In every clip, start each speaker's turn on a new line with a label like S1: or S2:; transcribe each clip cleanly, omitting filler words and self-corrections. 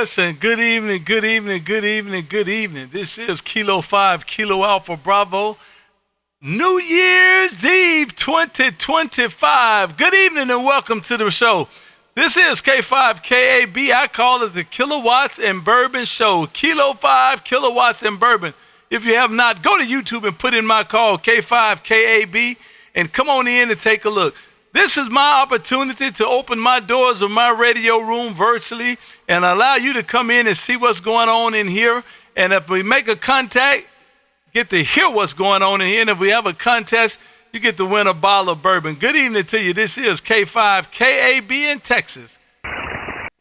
S1: Listen, good evening, good evening, good evening, good evening. This is Kilo 5, Kilo Alpha Bravo, New Year's Eve 2025. Good evening and welcome to the show. This is K5KAB. I call it the Kilowatts and Bourbon Show. Kilo 5, Kilowatts and Bourbon. If you have not, go to YouTube and put in my call, K5KAB, and come on in and take a look. This is my opportunity to open my doors of my radio room virtually and allow you to come in and see what's going on in here. And if we make a contact, get to hear what's going on in here. And if we have a contest, you get to win a bottle of bourbon. Good evening to you. This is K5KAB in Texas.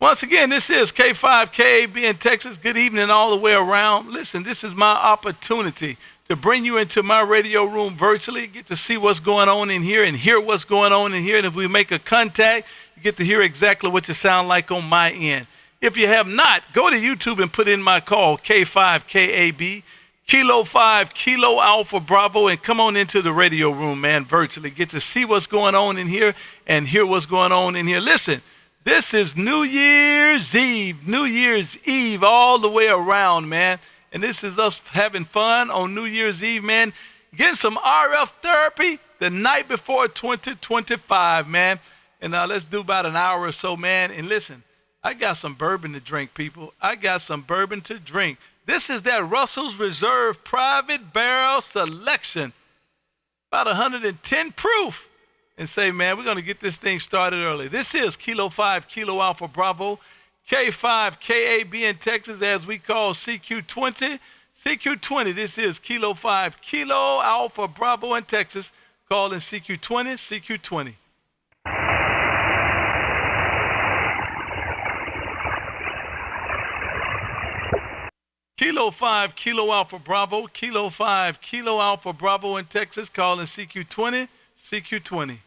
S1: Once again, this is K5KAB in Texas. Good evening all the way around. Listen, this is my opportunity to bring you into my radio room virtually, get to see what's going on in here and hear what's going on in here. And if we make a contact, you get to hear exactly what you sound like on my end. If you have not, go to YouTube and put in my call, K5KAB, Kilo 5, Kilo Alpha Bravo, and come on into the radio room, man, virtually. Get to see what's going on in here and hear what's going on in here. Listen, this is New Year's Eve all the way around, man. And this is us having fun on New Year's Eve, man. Getting some RF therapy the night before 2025, man. And let's do about an hour or so, man. And listen, I got some bourbon to drink, people. I got some bourbon to drink. This is that Russell's Reserve Private Barrel Selection. About 110 proof. And say, man, we're going to get this thing started early. This is Kilo 5, Kilo Alpha Bravo. K5KAB in Texas, as we call CQ20. CQ20, this is Kilo 5, Kilo Alpha Bravo in Texas, calling CQ20, CQ20. Kilo 5, Kilo Alpha Bravo, Kilo 5, Kilo Alpha Bravo in Texas, calling CQ20, CQ20.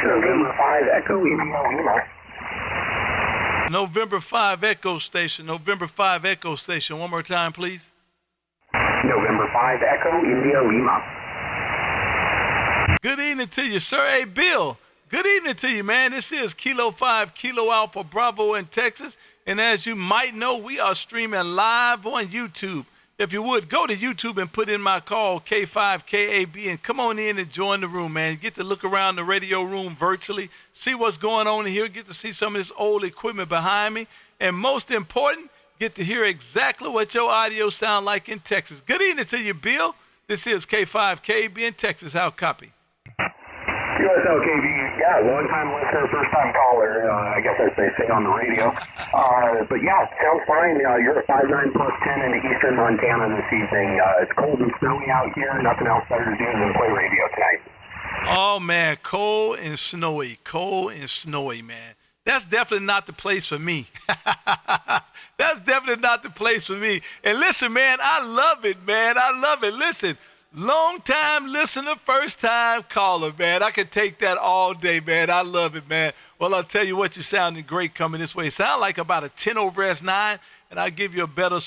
S2: November 5 Echo Lima.
S1: November 5 Echo Station. November 5 Echo Station. One more time, please.
S2: November 5 Echo India Lima.
S1: Good evening to you, sir. Hey, Bill. Good evening to you, man. This is Kilo 5 Kilo Alpha Bravo in Texas. And as you might know, we are streaming live on YouTube. If you would, go to YouTube and put in my call, K5KAB, and come on in and join the room, man. Get to look around the radio room virtually, see what's going on in here, get to see some of this old equipment behind me, and most important, get to hear exactly what your audio sound like in Texas. Good evening to you, Bill. This is K5KAB in Texas. How copy?
S2: QSO KB, yeah, long-time listener, first-time caller, I guess as they say on the radio. But yeah, sounds fine. You're at 59 plus 10 into eastern Montana this evening. It's cold and snowy out here. Nothing else better to do than play radio tonight.
S1: Oh, man, cold and snowy, man. That's definitely not the place for me. That's definitely not the place for me. And listen, man, I love it, man. I love it. Listen. Long-time listener, first-time caller, man. I can take that all day, man. I love it, man. Well, I'll tell you what, you're sounding great coming this way. Sound like about a 10 over S9, and I'll give you a better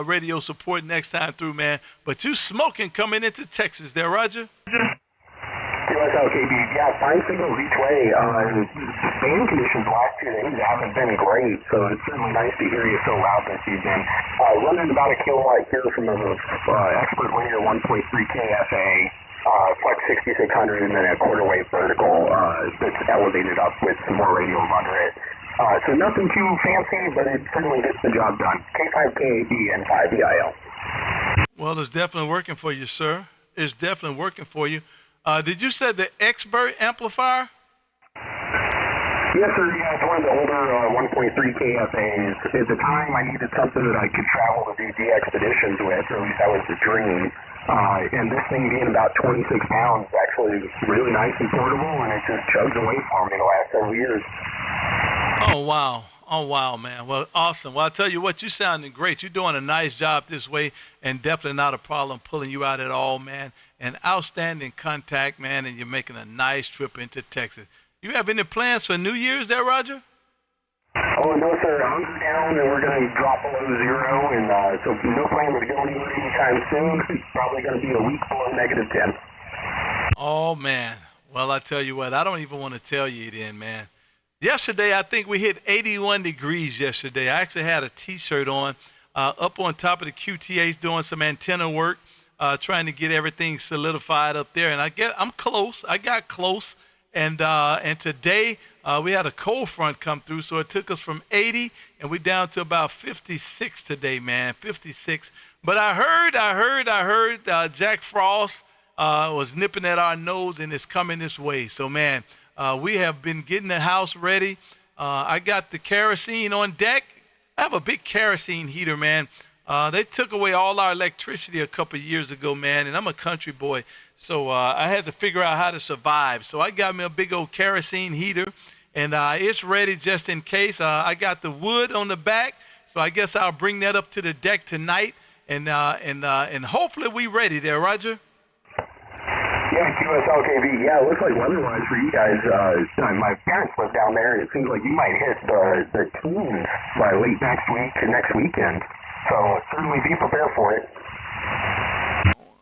S1: radio support next time through, man. But you smoking coming into Texas there, Roger?
S2: QSO KB, yeah, fine signals each way. Band conditions the last 2 days haven't been great, so it's certainly nice to hear you so loud this evening. Running about a kilowatt here from an expert linear 1.3 KSA, flex 6600, and then a quarter wave vertical that's elevated up with some more radios under it. So nothing too fancy, but it certainly gets the job done. K5KAB and 5EIL.
S1: Well, it's definitely working for you, sir. It's definitely working for you. Did you say the expert amplifier?
S2: Yes, sir. Yeah, it's one of the older 1.3 KFAs. At the time, I needed something that I could travel to do expeditions with, or at least that was the dream. And this thing being about 26 pounds is actually really nice and portable, and it just chugs away for me the last several years.
S1: Oh, wow. Oh, wow, man. Well, awesome. Well, I'll tell you what, you're sounding great. You're doing a nice job this way, and definitely not a problem pulling you out at all, man. An outstanding contact, man, and you're making a nice trip into Texas. You have any plans for New Year's there, Roger?
S2: Oh, no, sir. Hunker down, and we're going to drop below zero, and so no plans to go anywhere anytime soon. It's probably going to be a week below -10.
S1: Oh, man. Well, I tell you what, I don't even want to tell you then, man. Yesterday, I think we hit 81 degrees yesterday. I actually had a T-shirt on up on top of the QTAs doing some antenna work, trying to get everything solidified up there. And I'm close. I got close. And today we had a cold front come through, so it took us from 80 and we down to about 56 today, man, 56. But I heard Jack Frost was nipping at our nose and it's coming this way. So, man, we have been getting the house ready. I got the kerosene on deck. I have a big kerosene heater, man. They took away all our electricity a couple of years ago, man, and I'm a country boy. So I had to figure out how to survive. So I got me a big old kerosene heater, and it's ready just in case. I got the wood on the back, so I guess I'll bring that up to the deck tonight, and hopefully we ready there, Roger.
S2: Yeah, QSO KB. Yeah, it looks like weather-wise for you guys. My parents live down there, and it seems like you might hit the teens by late next weekend. So certainly be prepared for it.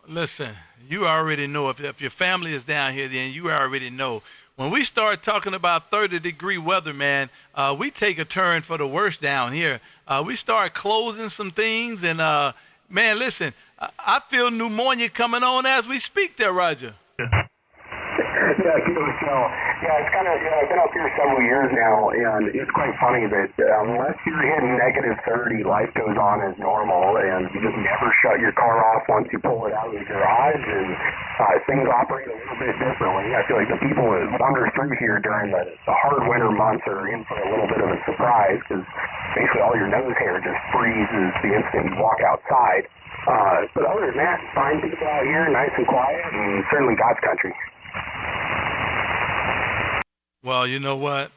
S1: Listen, you already know if your family is down here, then you already know. When we start talking about 30-degree weather, man, we take a turn for the worst down here. We start closing some things, and man, listen, I feel pneumonia coming on as we speak there, Roger.
S2: Yeah, QSO. Yeah, it's kind of, I've been up here several years now, and it's quite funny that unless you're hitting negative 30, life goes on as normal, and you just never shut your car off once you pull it out of the garage, and things operate a little bit differently. I feel like the people that wander through here during the hard winter months are in for a little bit of a surprise, because basically all your nose hair just freezes the instant you walk outside. But other than that, fine people out here, nice and quiet, and certainly God's country.
S1: Well, you know what?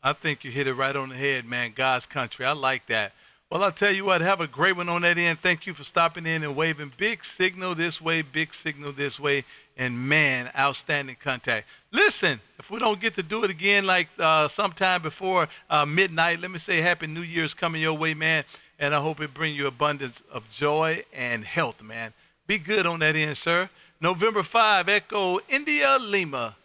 S1: I think you hit it right on the head, man. God's country. I like that. Well, I'll tell you what. Have a great one on that end. Thank you for stopping in and waving. Big signal this way, big signal this way. And, man, outstanding contact. Listen, if we don't get to do it again like sometime before midnight, let me say Happy New Year's coming your way, man. And I hope it brings you abundance of joy and health, man. Be good on that end, sir. November 5, Echo India Lima.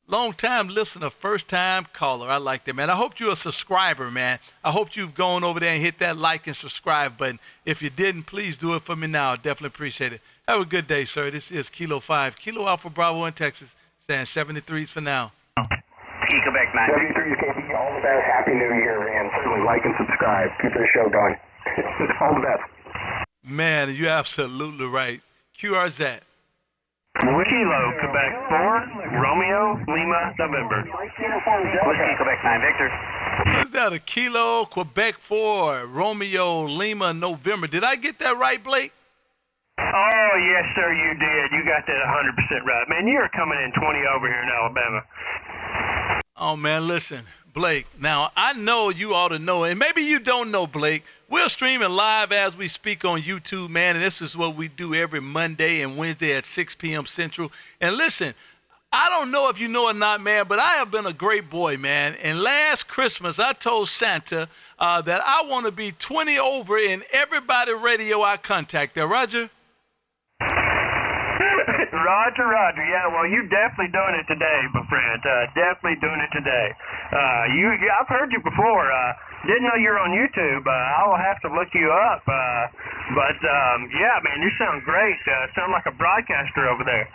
S1: Long-time listener, first-time caller. I like that, man. I hope you're a subscriber, man. I hope you've gone over there and hit that like and subscribe button. If you didn't, please do it for me now. I definitely appreciate it. Have a good day, sir. This is Kilo 5, Kilo Alpha Bravo in Texas. Saying 73s for now.
S2: Quebec 9. 73s, KP. All the best. Happy New Year, and certainly like and subscribe. Keep this show going. All the best.
S1: Man, you're absolutely right. QRZ.
S3: Kilo, Quebec 4, Romeo, Lima, November.
S2: Whiskey, Quebec 9, Victor.
S1: Is that a Kilo, Quebec 4, Romeo, Lima, November? Did I get that right, Blake?
S3: Oh, yes, sir, you did. You got that 100% right. Man, you're coming in 20 over here in Alabama.
S1: Oh, man, listen, Blake. Now, I know you ought to know, and maybe you don't know, Blake. We're streaming live as we speak on YouTube, man, and this is what we do every Monday and Wednesday at 6 p.m. Central. And listen, I don't know if you know or not, man, but I have been a great boy, man. And last Christmas, I told Santa that I want to be 20 over in everybody radio I contact there. Roger?
S3: Roger. Yeah, well, you're definitely doing it today, my friend. Definitely doing it today. I've heard you before. Didn't know you're on YouTube. I'll have to look you up. Yeah, man, you sound great. Sound like a broadcaster over there.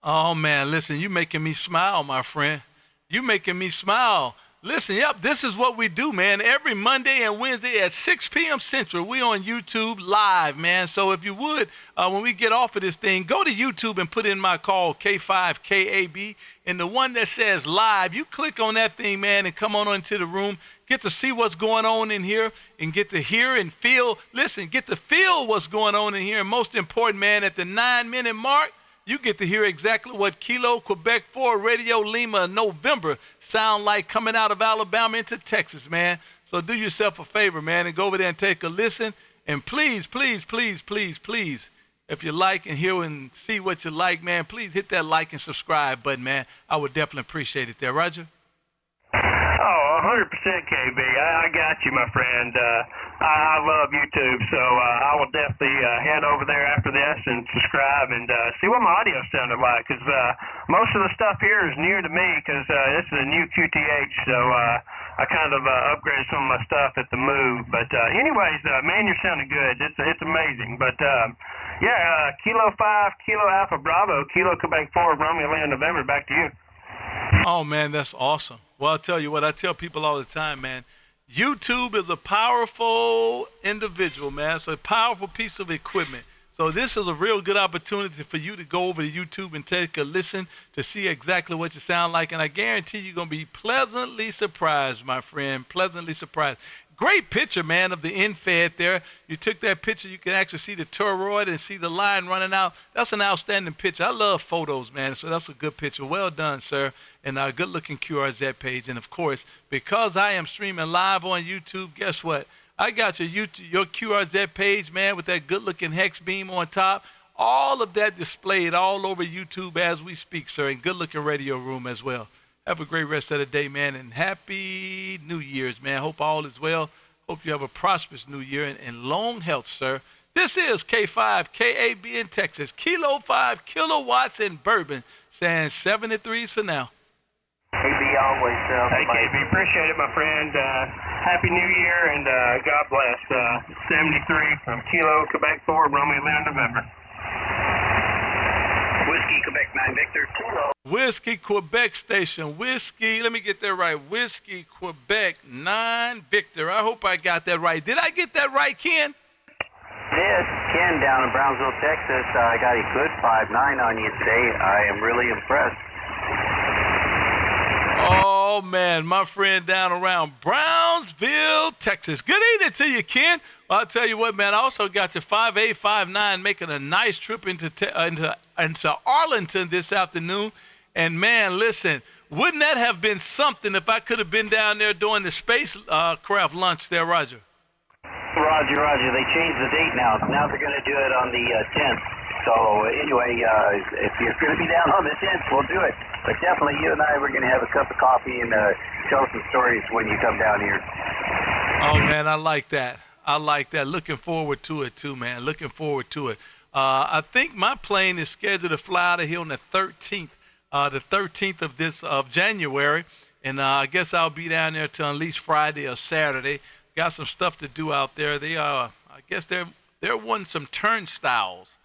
S1: Oh, man, listen, you making me smile, my friend. You making me smile. Listen, yep, this is what we do, man. Every Monday and Wednesday at 6 p.m. Central, we on YouTube live, man. So if you would, when we get off of this thing, go to YouTube and put in my call, K5KAB, and the one that says live, you click on that thing, man, and come on into the room. Get to see what's going on in here and get to hear and feel. Listen, get to feel what's going on in here. And most important, man, at the 9-minute mark, you get to hear exactly what Kilo, Quebec 4, Radio Lima, November sound like coming out of Alabama into Texas, man. So do yourself a favor, man, and go over there and take a listen. And please, if you like and hear and see what you like, man, please hit that like and subscribe button, man. I would definitely appreciate it there. Roger?
S3: Oh, KB. I got you, my friend. I love YouTube, so I will definitely head over there after this and subscribe and see what my audio sounded like, because most of the stuff here is new to me, because this is a new QTH, so I kind of upgraded some of my stuff at the move. But anyways, man, you're sounding good. It's amazing. But Kilo 5, Kilo Alpha Bravo, Kilo Quebec 4, Romeo Leo November, back to you.
S1: Oh, man, that's awesome. Well, I'll tell you what, I tell people all the time, man, YouTube is a powerful individual, man. It's a powerful piece of equipment. So this is a real good opportunity for you to go over to YouTube and take a listen to see exactly what you sound like. And I guarantee you're going to be pleasantly surprised, my friend, pleasantly surprised. Great picture, man, of the infed there. You took that picture. You can actually see the toroid and see the line running out. That's an outstanding picture. I love photos, man, so that's a good picture. Well done, sir, and a good-looking QRZ page. And, of course, because I am streaming live on YouTube, guess what? I got your QRZ page, man, with that good-looking hex beam on top. All of that displayed all over YouTube as we speak, sir, and good-looking radio room as well. Have a great rest of the day, man, and happy New Year's, man. Hope all is well. Hope you have a prosperous New Year and long health, sir. This is K5 KAB in Texas, Kilo 5 Kilowatts in Bourbon, saying 73s for now.
S4: KB always.
S3: Hey, KB, appreciate it, my friend. Happy New Year, and God bless. 73 from Kilo Quebec 4, Romeo Leo November.
S4: Whiskey Quebec 9 Victor. Kilo.
S1: Whiskey Quebec station. Whiskey, let me get that right. Whiskey Quebec 9 Victor. I hope I got that right. Did I get that right, Ken?
S4: Yes, Ken down in Brownsville, Texas. I got a good 5.9 on you today. I am really impressed.
S1: Oh, man, my friend down around Brownsville, Texas. Good evening to you, Ken. Well, I'll tell you what, man, I also got your 5'8", 5'9", making a nice trip into Arlington this afternoon. And, man, listen, wouldn't that have been something if I could have been down there doing the spacecraft launch there, Roger?
S4: Roger. They changed the date now. Now they're going to do it on the 10th. So, anyway, if you're going to be down on the 10th, we'll do it. But definitely you and I, we're going to have a cup of coffee and tell some stories when you come down here.
S1: Oh, man, I like that. Looking forward to it, too, man. Looking forward to it. I think my plane is scheduled to fly out of here on the 13th. The 13th of January, and I guess I'll be down there till at least Friday or Saturday. Got some stuff to do out there. I guess they're wanting some turnstiles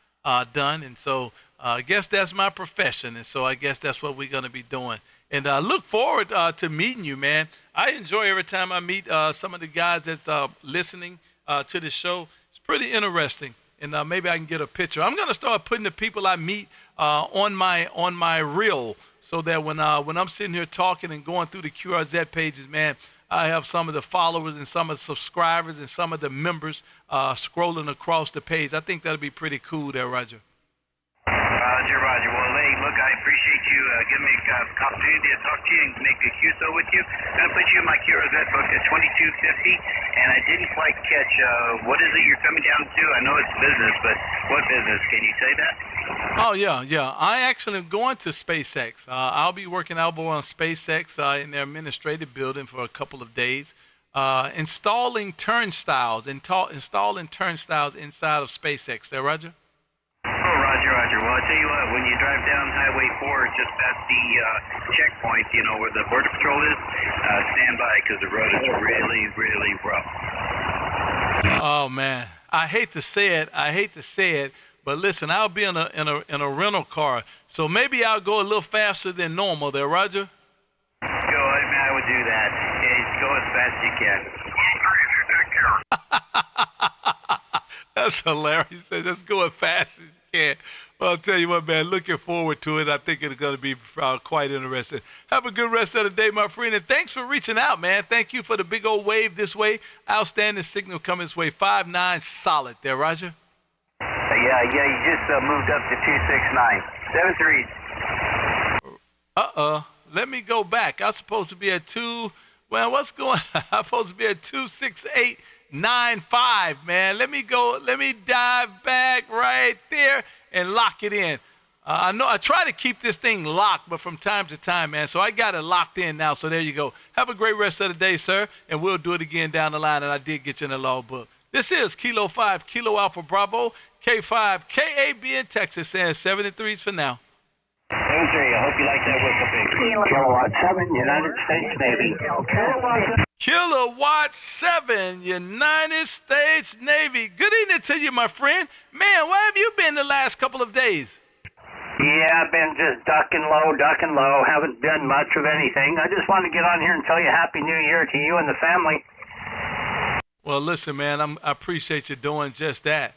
S1: done, and so I guess that's my profession, and so I guess that's what we're going to be doing. And I look forward to meeting you, man. I enjoy every time I meet some of the guys that's listening to the show. It's pretty interesting. And maybe I can get a picture. I'm gonna start putting the people I meet on my reel, so that when I'm sitting here talking and going through the QRZ pages, man, I have some of the followers and some of the subscribers and some of the members scrolling across the page. I think that'll be pretty cool there, Roger.
S4: Roger. Well, hey, look, I appreciate you giving me the opportunity to talk to you and make a QSO with you. I'm going to put you in my QRZ book at 2250, and I didn't quite catch what is it you're coming down to? I know it's business, but what business? Can you say that?
S1: Oh, yeah. I actually am going to SpaceX. I'll be working elbow on SpaceX in their administrative building for a couple of days, installing turnstiles inside of SpaceX. There, Roger?
S4: Roger. Well, I tell you what, when you drive down Highway 4, just past the checkpoint, you know, where the Border Patrol is, stand by, because the road is really, really rough.
S1: Oh, man. I hate to say it, but listen, I'll be in a rental car, so maybe I'll go a little faster than normal there, Roger?
S4: I would do that. Yeah, go as fast as you can.
S1: That's hilarious. He said, let's go as fast as you can. Well, I'll tell you what, man, looking forward to it. I think it's going to be quite interesting. Have a good rest of the day, my friend, and thanks for reaching out, man. Thank you for the big old wave this way. Outstanding signal coming this way. 5.9 solid there, Roger.
S4: Yeah, you just moved up to 269. 7.3.
S1: Let me go back. I'm supposed to be at 2. Well, what's going on? I'm supposed to be at 268.95, man. Let me dive back right there and lock it in. I know I try to keep this thing locked, but from time to time, man. So I got it locked in now. So there you go. Have a great rest of the day, sir. And we'll do it again down the line. And I did get you in the logbook. This is Kilo 5, Kilo Alpha Bravo, K5, KAB in Texas, saying 73s for now.
S4: 73, I hope you like that whistle pig.
S2: Kilowatt 7, United States Navy.
S1: Kilowatt 7, United States Navy. Good evening to you, my friend. Man, where have you been the last couple of days?
S3: Yeah, I've been just ducking low. Haven't done much of anything. I just wanted to get on here and tell you Happy New Year to you and the family.
S1: Well, listen, man, I appreciate you doing just that.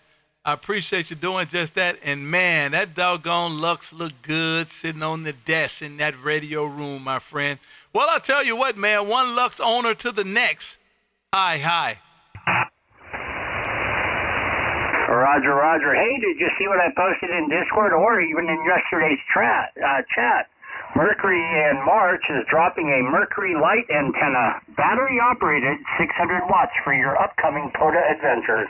S1: And, man, that doggone Lux look good sitting on the desk in that radio room, my friend. Well, I'll tell you what, man, one Lux owner to the next. Hi.
S3: Roger. Hey, did you see what I posted in Discord or even in yesterday's chat? Mercury in March is dropping a Mercury light antenna, battery operated, 600 watts for your upcoming POTA adventures.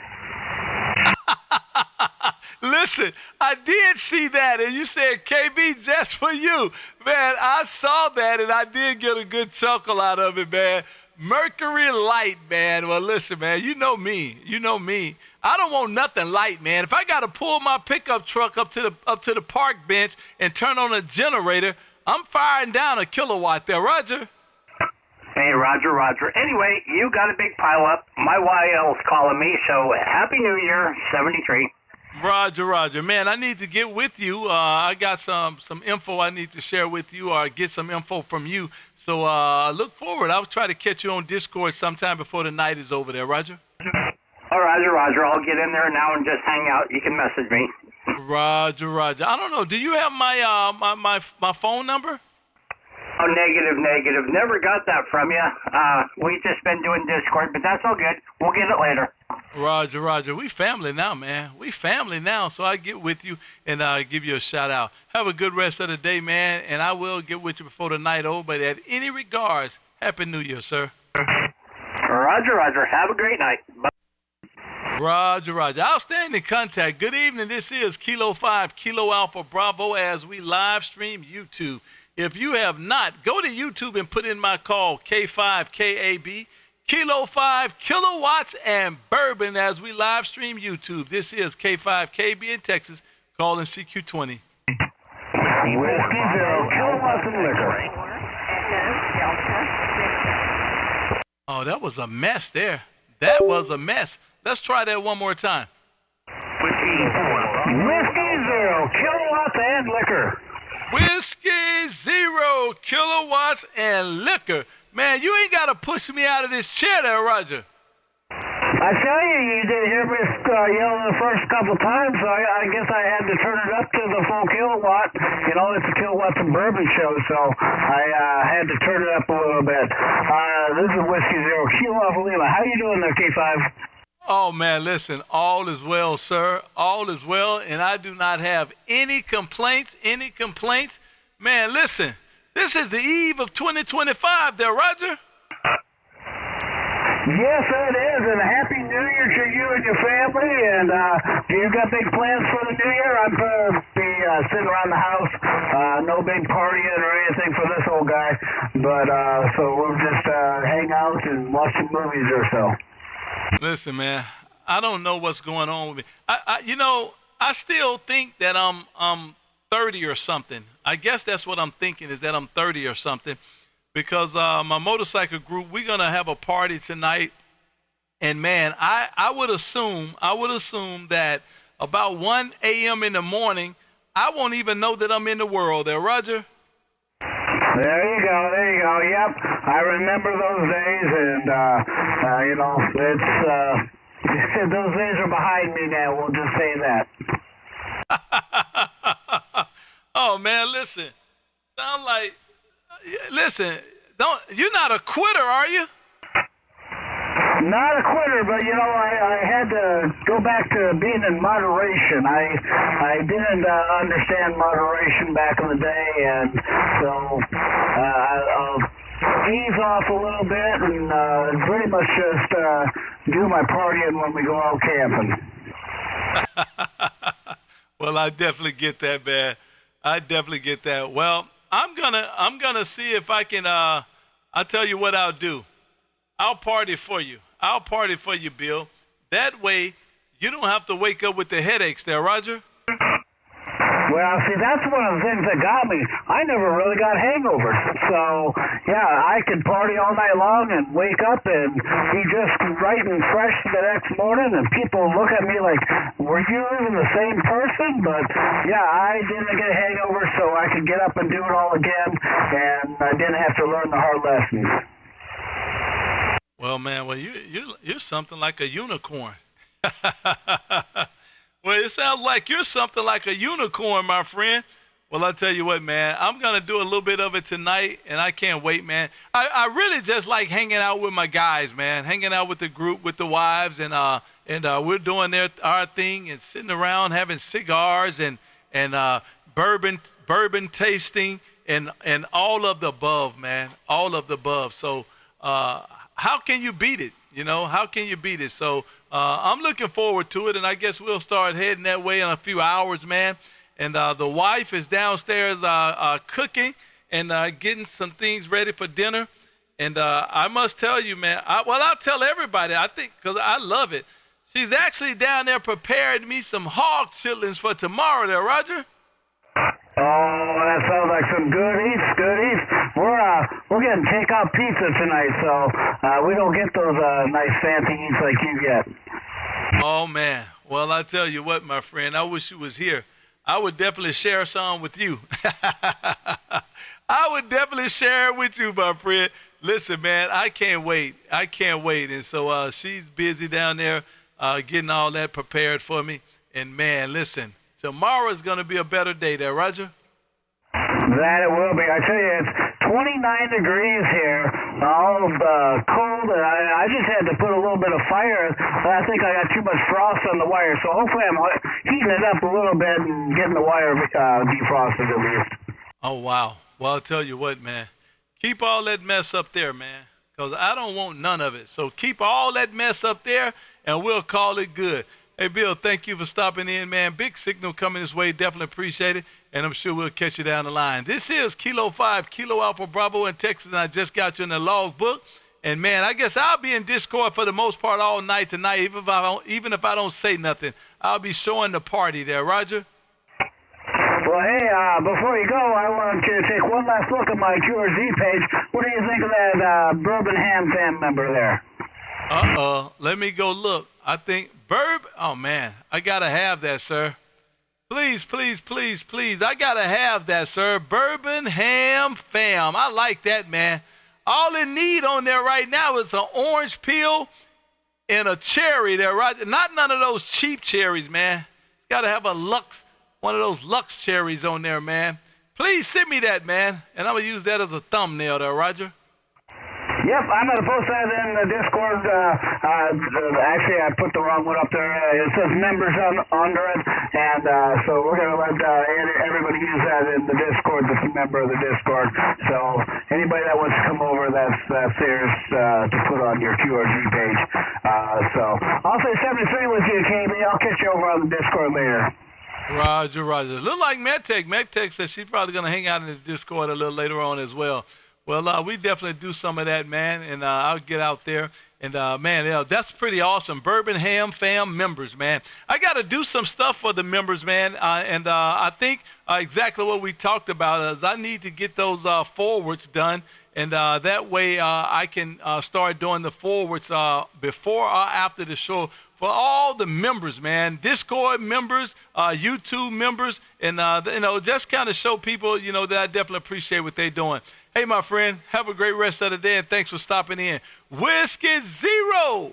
S1: Listen, I did see that, and you said, KB, just for you. Man, I saw that, and I did get a good chuckle out of it, man. Mercury light, man. Well, listen, man, you know me. I don't want nothing light, man. If I got to pull my pickup truck up to the park bench and turn on a generator, I'm firing down a kilowatt there, Roger.
S3: Hey, Roger. Anyway, you got a big pile up. My YL's calling me, so Happy New Year, 73.
S1: Roger. Man, I need to get with you. I got some info I need to share with you or get some info from you. So look forward. I'll try to catch you on Discord sometime before the night is over there, Roger.
S3: Oh, Roger. I'll get in there now and just hang out. You can message me.
S1: Roger. I don't know. Do you have my phone number?
S3: Oh, negative. Never got that from you. We just been doing Discord, but that's all good. We'll get it later.
S1: Roger. We family now, man. So I get with you and give you a shout out. Have a good rest of the day, man. And I will get with you before the night over. But at any regards, Happy New Year, sir.
S3: Roger. Have a great night. Bye.
S1: Roger. Outstanding contact. Good evening. This is Kilo 5, Kilo Alpha Bravo as we live stream YouTube. If you have not, go to YouTube and put in my call, K5 KAB, Kilo 5 Kilowatts and Bourbon as we live stream YouTube. This is K5 KB in Texas, calling CQ20.
S2: Whiskey 0, kilowatts and liquor.
S1: Oh, that was a mess there. That was a mess. Let's try that one more time.
S2: Whiskey 0, kilowatts and liquor.
S1: Whiskey 0 kilowatts and liquor. Man, you ain't got to push me out of this chair there, Roger.
S2: I tell you didn't hear me yell the first couple times, so I guess I had to turn it up to the full kilowatt. You know, it's a Kilowatts and Bourbon show, so I had to turn it up a little bit. This is Whiskey 0 Kilo Alpha Lima. How you doing there, K5?
S1: Oh, man, listen, all is well, sir. All is well, and I do not have any complaints. Man, listen, this is the eve of 2025 there, Roger.
S2: Yes, it is, and a Happy New Year to you and your family, and do you got big plans for the New Year? I'm going to be sitting around the house, no big partying or anything for this old guy, but so we'll just hang out and watch some movies or so.
S1: Listen, man, I don't know what's going on with me. I still think that I'm 30 or something. I guess that's what I'm thinking, is that I'm 30 or something, because my motorcycle group, we're gonna have a party tonight, and man, I would assume that about 1 a.m. in the morning, I won't even know that I'm in the world there, Roger.
S2: There you go. Yep, I remember those days, and it's those days are behind me now. We'll just say that.
S1: Oh man, listen, you're not a quitter, are you?
S2: Not a quitter, but I had to go back to being in moderation. I didn't understand moderation back in the day, and so I'll ease off a little bit and pretty much just do my partying when we go out camping.
S1: Well, I definitely get that, man. I definitely get that. Well, I'm gonna see if I can. I'll tell you what I'll do. I'll party for you. I'll party for you, Bill. That way, you don't have to wake up with the headaches there, Roger.
S5: Well, see, that's one of the things that got me. I never really got hangovers. So, yeah, I could party all night long and wake up and be just right and fresh the next morning, and people look at me like, were you even the same person? But, yeah, I didn't get a hangover, so I could get up and do it all again, and I didn't have to learn the hard lessons.
S1: Well, man, you're something like a unicorn. Well, it sounds like you're something like a unicorn, my friend. Well, I'll tell you what, man, I'm going to do a little bit of it tonight, and I can't wait, man. I really just like hanging out with my guys, man, hanging out with the group, with the wives, and we're doing our thing and sitting around having cigars and bourbon tasting and all of the above, man, all of the above. So how can you beat it? How can you beat it? So I'm looking forward to it, and I guess we'll start heading that way in a few hours, man. And the wife is downstairs cooking and getting some things ready for dinner. And I must tell you, man, I'll tell everybody, I think, because I love it. She's actually down there preparing me some hog chitlins for tomorrow there, Roger.
S5: Oh, that sounds like some goodies. We're getting takeout pizza tonight, so we don't get those nice fancy eats like you get.
S1: Oh, man. Well, I tell you what, my friend, I wish you was here. I would definitely share some with you. I would definitely share it with you, my friend. Listen, man, I can't wait. And so she's busy down there getting all that prepared for me. And, man, listen, tomorrow is going to be a better day there, Roger.
S5: That it will be. I tell you, it's 29 degrees here, all cold, and I just had to put a little bit of fire. I think I got too much frost on the wire, so hopefully I'm heating it up a little bit and getting the wire defrosted at least.
S1: Oh, wow. Well, I'll tell you what, man. Keep all that mess up there, man, because I don't want none of it. So keep all that mess up there, and we'll call it good. Hey, Bill, thank you for stopping in, man. Big signal coming this way. Definitely appreciate it. And I'm sure we'll catch you down the line. This is Kilo 5, Kilo Alpha Bravo in Texas, and I just got you in the log book. And, man, I guess I'll be in Discord for the most part all night tonight, even if I don't say nothing. I'll be showing the party there. Roger?
S5: Well, hey, before you go, I want you to take one last look at my QRZ page. What do you think of that Bourbon Ham fam member there?
S1: Let me go look. I think Bourbon. Oh, man, I got to have that, sir. Please. I got to have that, sir. Bourbon Ham fam. I like that, man. All it need on there right now is an orange peel and a cherry there, right? Not none of those cheap cherries, man. It's got to have one of those Lux cherries on there, man. Please send me that, man. And I'm going to use that as a thumbnail there, Roger.
S5: Yep, I'm going to post that in the Discord. Actually, I put the wrong one up there. It says members under it, and so we're going to let everybody use that in the Discord that's a member of the Discord. So anybody that wants to come over, that's theirs to put on your QRG page. So I'll say 73 with you, KB. I'll catch you over on the Discord later.
S1: Roger. Look like MedTech. MedTech says she's probably going to hang out in the Discord a little later on as well. Well, we definitely do some of that, man, and I'll get out there. And, man, that's pretty awesome. Bourbon Ham fam members, man. I got to do some stuff for the members, man, and I think exactly what we talked about is I need to get those forwards done, and that way I can start doing the forwards before or after the show for all the members, man, Discord members, YouTube members, and, just kind of show people, that I definitely appreciate what they're doing. Hey, my friend, have a great rest of the day, and thanks for stopping in. Whiskey Zero,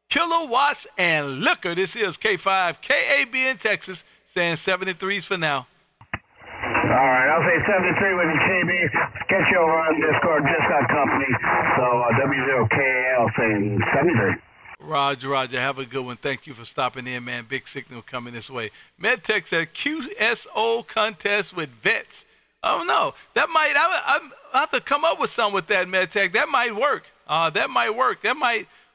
S1: Kilowatts, and Liquor. This is K5, KAB in Texas, saying 73s for now.
S5: All right, I'll say 73 with the KB. Catch you over on Discord, just got company. So W0KAL saying 73.
S1: Roger. Have a good one. Thank you for stopping in, man. Big signal coming this way. MedTech said QSO contest with vets. Oh, no. That might, I have to come up with something with that, MedTech. That might work.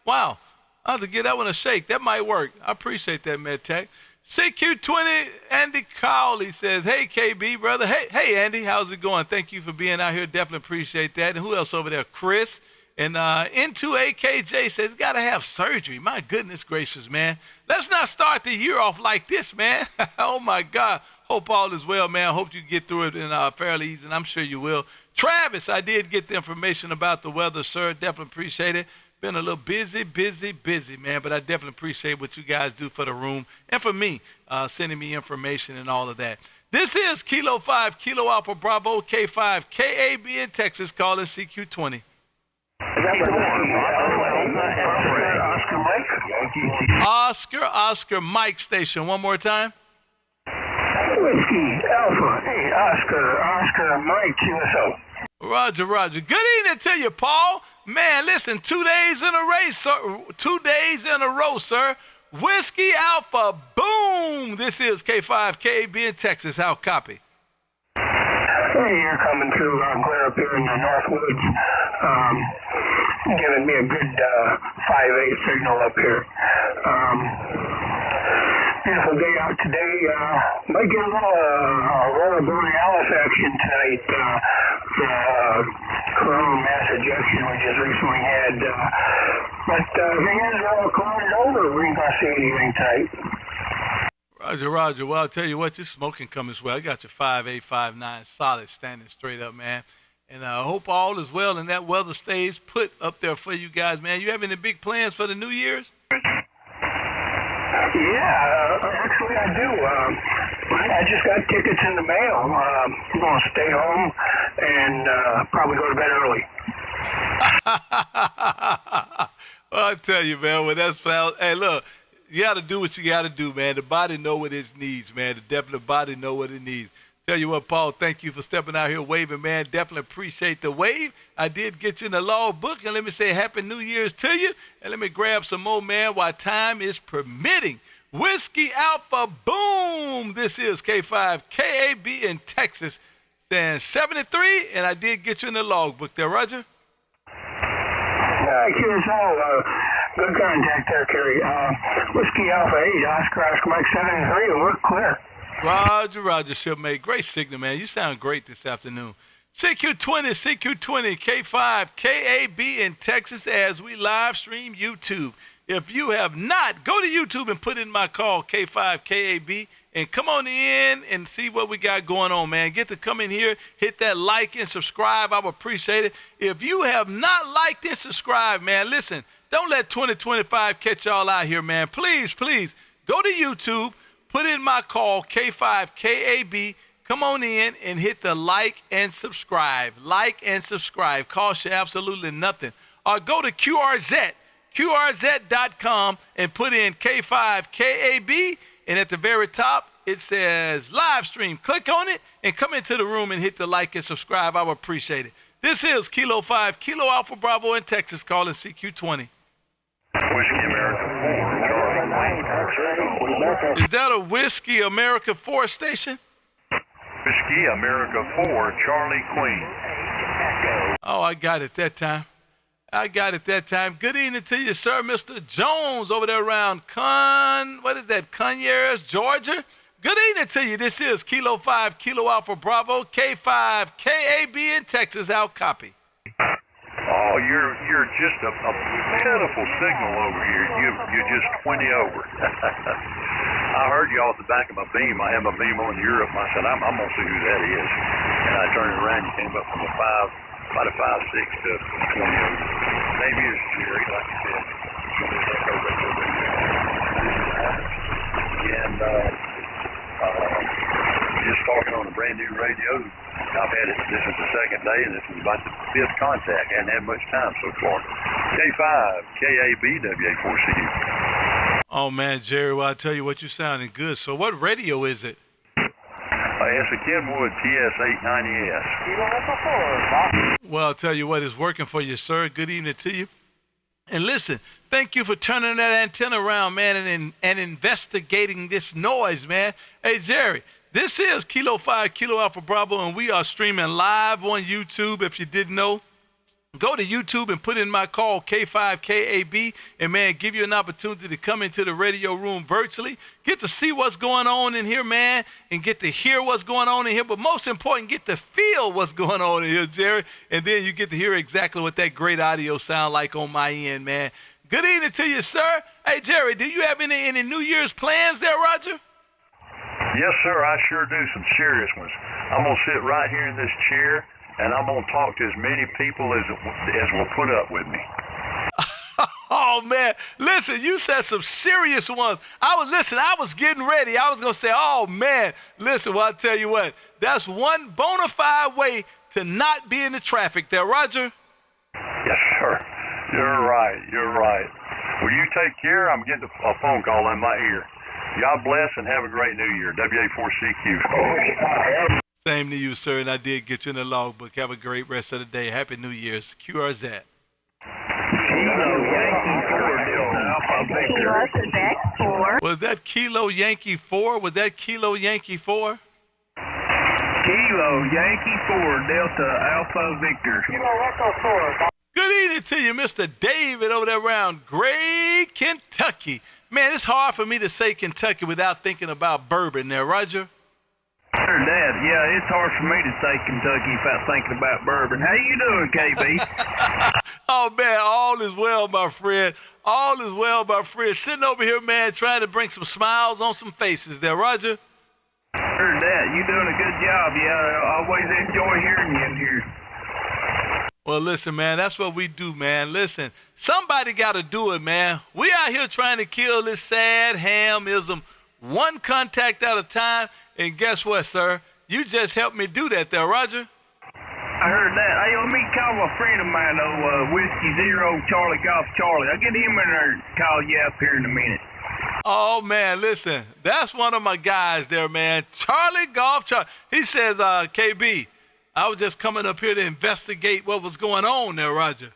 S1: Wow. I have to give that one a shake. That might work. I appreciate that, MedTech. CQ20, Andy Cowley says, hey, KB, brother. Hey, Andy, how's it going? Thank you for being out here. Definitely appreciate that. And who else over there? Chris. And N2AKJ says, got to have surgery. My goodness gracious, man. Let's not start the year off like this, man. Oh, my God. Hope all is well, man. Hope you get through it in fairly easy, and I'm sure you will. Travis, I did get the information about the weather, sir. Definitely appreciate it. Been a little busy, man, but I definitely appreciate what you guys do for the room and for me, sending me information and all of that. This is Kilo 5, Kilo Alpha Bravo, K5, KAB in Texas, calling CQ20. Oscar Mike station. One more time.
S5: Whiskey Alpha, hey, Oscar Mike, QSO.
S1: Roger. Good evening to you, Paul. Man, listen, 2 days in a race, sir. 2 days in a row, sir. Whiskey Alpha, boom. This is K5, KAB in Texas. How copy?
S5: Hey, you're coming through clear up here in the North Woods. Giving me a good 5-8 signal up here. Beautiful day out today. Might get a little aurora borealis action tonight. Coronal mass ejection we just recently had. But thing is, clouds over. We ain't gonna see anything tonight.
S1: Roger. Well, I'll tell you what, you're smoking coming this way. I got your 5'8", 5'9", solid, standing straight up, man. And I hope all is well and that weather stays put up there for you guys, man. You have any big plans for the New Year's?
S5: Yeah, actually I do. I just got tickets in the mail. I'm going to stay home and probably go to bed early.
S1: Well, I tell you, man, well, that's foul. Hey, look, you got to do what you got to do, man. The body know what it needs, man. The definite body know what it needs. Tell you what, Paul, thank you for stepping out here waving, man. Definitely appreciate the wave. I did get you in the log book, and let me say Happy New Year's to you. And let me grab some more, man, while time is permitting. Whiskey Alpha, boom. This is K5, KAB in Texas, saying 73, and I did get you in the log book there, Roger.
S5: QSO, good contact there, Kerry. Whiskey Alpha 8, Oscar Mike 73, and we're clear.
S1: Roger, shipmate. Great signal, man. You sound great this afternoon. CQ20, K5, KAB in Texas as we live stream YouTube. If you have not, go to YouTube and put in my call, K5, KAB, and come on in and see what we got going on, man. Get to come in here, hit that like and subscribe. I would appreciate it. If you have not liked and subscribed, man, listen, don't let 2025 catch y'all out here, man. Please, go to YouTube. Put in my call, K5, KAB. Come on in and hit the like and subscribe. Like and subscribe. Cost you absolutely nothing. Or go to QRZ.com and put in K5, KAB. And at the very top, it says live stream. Click on it and come into the room and hit the like and subscribe. I would appreciate it. This is Kilo 5, Kilo Alpha Bravo in Texas, calling CQ20.
S3: Whiskey America 4, Charlie Queen.
S1: Is that a Whiskey America 4 station?
S3: Whiskey America 4, Charlie Queen.
S1: Oh, I got it that time. Good evening to you, sir, Mr. Jones over there around Conyers, Georgia. Good evening to you. This is Kilo 5, Kilo Alpha Bravo, K5, KAB in Texas. How copy?
S3: Oh, you're just a pitiful signal over here. You're just 20 over. I heard you off the back of my beam. I have my beam on Europe. I said, I'm going to see who that is. And I turned it around. You came up from about a 5'6" to 20 over. Maybe it's Jerry, like you said. And just talking on a brand new radio. I've had it. This is the second day, and this is about the fifth contact. I hadn't had much time so far. K5, KAB, WA4CU.
S1: Oh, man, Jerry, well, I tell you what, you're sounding good. So what radio is it?
S3: It's a Kenwood TS890S.
S1: Well, I'll tell you what, it's working for you, sir. Good evening to you. And listen, thank you for turning that antenna around, man, and investigating this noise, man. Hey, Jerry, this is Kilo 5, Kilo Alpha Bravo, and we are streaming live on YouTube, if you didn't know. go to YouTube and put in my call, K5KAB, and, man, give you an opportunity to come into the radio room virtually, get to see what's going on in here, man, and get to hear what's going on in here, but most important, get to feel what's going on in here, Jerry, and then you get to hear exactly what that great audio sound like on my end, man. Good evening to you, sir. Hey, Jerry, do you have any New Year's plans there, Roger?
S6: Yes, sir, I sure do, some serious ones. I'm going to sit right here in this chair, and I'm going to talk to as many people as will put up with me.
S1: Oh, man. Listen, you said some serious ones. I was getting ready. I was going to say, oh, man. Listen, well, I'll tell you what. That's one bona fide way to not be in the traffic there, Roger.
S6: Yes, sir. You're right. Will you take care? I'm getting a phone call in my ear. God bless and have a great New Year. WA4CQ.
S1: Same to you, sir, and I did get you in the logbook. Have a great rest of the day. Happy New Year's. QRZ.
S7: Kilo Quebec 4.
S1: Was that Kilo Yankee 4? Was that Kilo Yankee 4?
S3: Kilo Yankee 4 Delta Alpha Victor.
S5: Kilo Echo 4.
S1: Good evening to you, Mr. David over there around Great Kentucky. Man, it's hard for me to say Kentucky without thinking about bourbon there, Roger.
S3: Sure, Dad. Yeah, it's hard for me to say Kentucky without thinking about bourbon. How you doing, KB?
S1: Oh, man, all is well, my friend. All is well, my friend. Sitting over here, man, trying to bring some smiles on some faces there, Roger.
S3: Sure, Dad. You doing a good job. Yeah, I always enjoy hearing you in here.
S1: Well, listen, man, that's what we do, man. Listen, somebody got to do it, man. We out here trying to kill this sad hamism one contact at a time, and guess what, sir? You just helped me do that there, Roger.
S3: I heard that. Hey, let me call a friend of mine, Whiskey Zero Charlie Golf Charlie. I'll get him in there and call you up here in a minute.
S1: Oh, man, listen, that's one of my guys there, man. Charlie Golf Charlie. He says, KB, I was just coming up here to investigate what was going on there, Roger.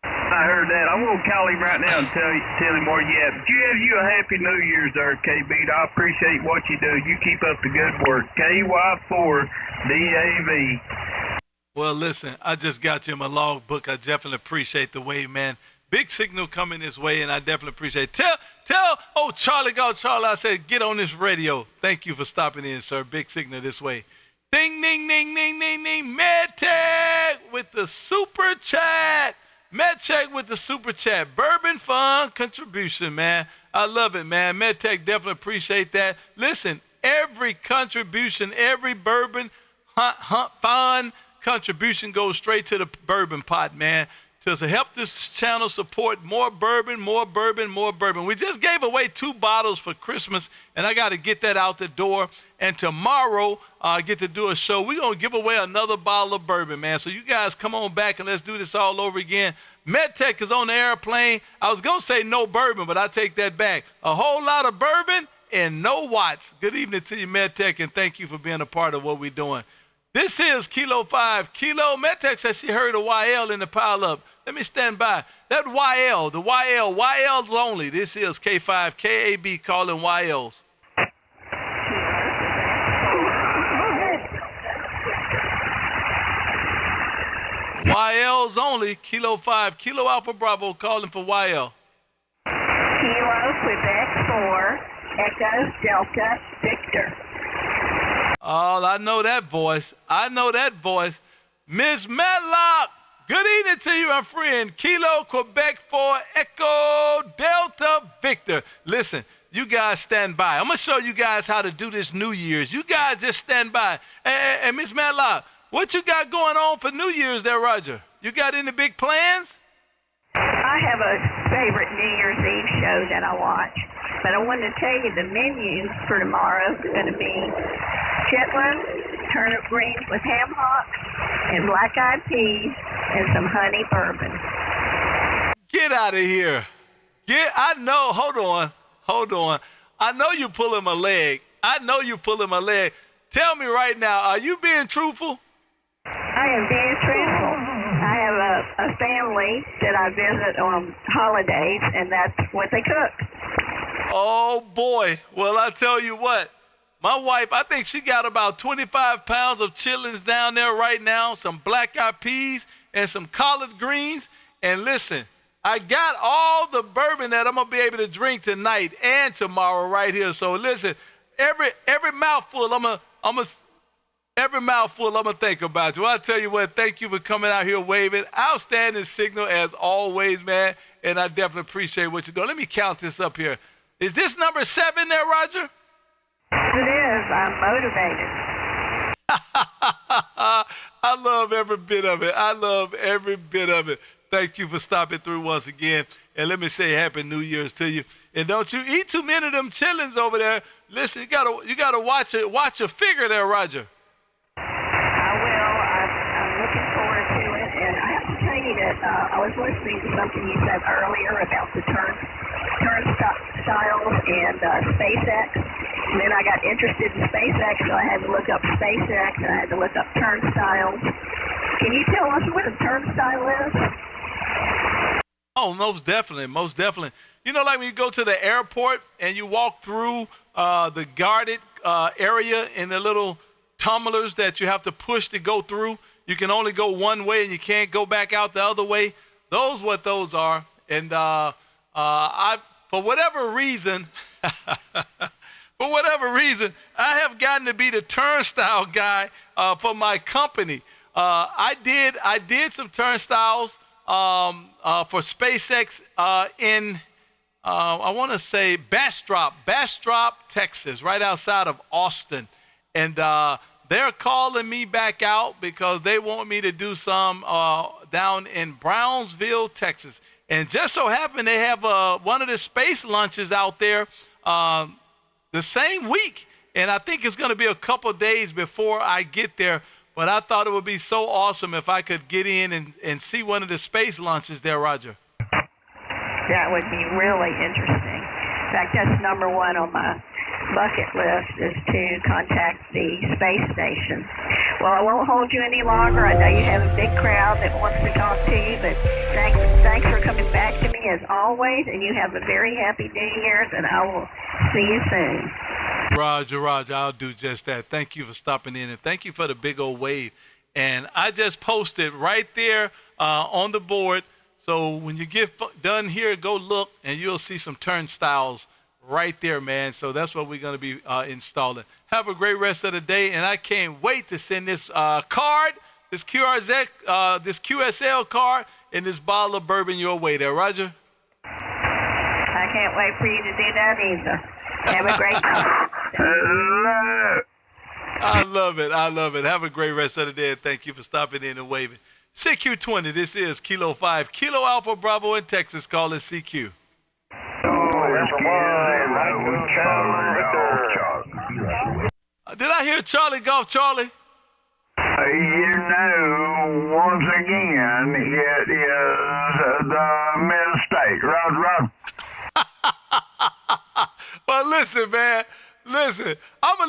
S3: I heard that. I'm going to call him right now and tell him where you at. But you a happy New Year's there, KB. I appreciate what you do. You keep up the good work. KY4DAV.
S1: Well, listen, I just got you in my logbook. I definitely appreciate the way, man. Big signal coming this way, and I definitely appreciate it. Tell, Charlie Golf Charlie, I said, get on this radio. Thank you for stopping in, sir. Big signal this way. Ding, ding, ding, ding, ding, ding. MedTech with the super chat. MedTech with the super chat. Bourbon Fund contribution, man. I love it, man. MedTech definitely appreciate that. Listen, every contribution, every bourbon fund contribution goes straight to the bourbon pot, man. To help this channel support more bourbon, more bourbon, more bourbon. We just gave away 2 bottles for Christmas, and I got to get that out the door. And tomorrow, I get to do a show. We're going to give away another bottle of bourbon, man. So you guys come on back and let's do this all over again. MedTech is on the airplane. I was going to say no bourbon, but I take that back. A whole lot of bourbon and no watts. Good evening to you, MedTech, and thank you for being a part of what we're doing. This is Kilo 5 Kilo. MedTech says she heard a YL in the pile-up. Let me stand by. That YL, the YL's only. This is K5KAB calling YLs. YL's only. Kilo 5 Kilo Alpha Bravo calling for YL.
S7: Kilo Quebec 4 Echo Delta Victor.
S1: Oh, I know that voice. Miss Matlock. Good evening to you, my friend. Kilo Quebec 4 Echo Delta Victor. Listen, you guys stand by. I'm going to show you guys how to do this New Year's. You guys just stand by. Hey, Miss Matlock, what you got going on for New Year's there, Roger? You got any big plans?
S7: I have a favorite New Year's Eve show that I watch, but I wanted to tell you the menu for tomorrow is going to be chitlins, turnip greens with ham hocks, and black-eyed peas, and some honey bourbon.
S1: Get out of here. Hold on. I know you're pulling my leg. Tell me right now, are you being truthful?
S7: I am being truthful. I have a family that I visit on holidays, and that's what they cook.
S1: Oh, boy. Well, I tell you what. My wife, I think she got about 25 pounds of chitlins down there right now, some black-eyed peas, and some collard greens. And listen, I got all the bourbon that I'm gonna be able to drink tonight and tomorrow right here. So listen, every mouthful I'm gonna think about you. Well, I tell you what, thank you for coming out here waving. Outstanding signal as always, man. And I definitely appreciate what you're doing. Let me count this up here. Is this number 7 there, Roger?
S7: It is. I'm motivated.
S1: I love every bit of it. I love every bit of it. Thank you for stopping through once again. And let me say Happy New Year's to you. And don't you eat too many of them chillings over there. Listen, you gotta watch your figure there, Roger.
S7: I will. I'm looking forward to it. And I have to tell you that I was listening to something you said earlier about the Turnstile and SpaceX. And then I got interested in SpaceX, so I had to look up SpaceX and I had to look up Turnstile. Can you tell us what a turnstile is?
S1: Oh, most definitely, most definitely. You know, like when you go to the airport and you walk through the guarded area in the little tumblers that you have to push to go through. You can only go one way and you can't go back out the other way. Those what those are. And for whatever reason, I have gotten to be the turnstile guy for my company. I did some turnstiles for SpaceX in I want to say Bastrop, Texas, right outside of Austin, and they're calling me back out because they want me to do some down in Brownsville, Texas, and just so happened they have one of the space launches out there the same week, and I think it's going to be a couple days before I get there. But I thought it would be so awesome if I could get in and see one of the space launches there, Roger.
S7: That would be really interesting. In fact, that's number one on my bucket list is to contact the space station. Well, I won't hold you any longer. I know you have a big crowd that wants to talk to you, but thanks for coming back to me as always, and you have a very happy New Year's, and I will see you soon.
S1: Roger, I'll do just that. Thank you for stopping in, and thank you for the big old wave. And I just posted right there on the board. So when you get done here, go look, and you'll see some turnstiles right there, man. So that's what we're going to be installing. Have a great rest of the day, and I can't wait to send this card, this QSL card, and this bottle of bourbon your way there, Roger.
S7: I can't wait for you to do that either. Have a great night.
S1: I love it. Have a great rest of the day, and thank you for stopping in and waving. CQ20, this is Kilo 5, Kilo Alpha Bravo in Texas, calling CQ. Did I hear Charlie Golf, Charlie?
S5: Once again, it is the mistake. Rod.
S1: Well, listen, man. Listen, I'm a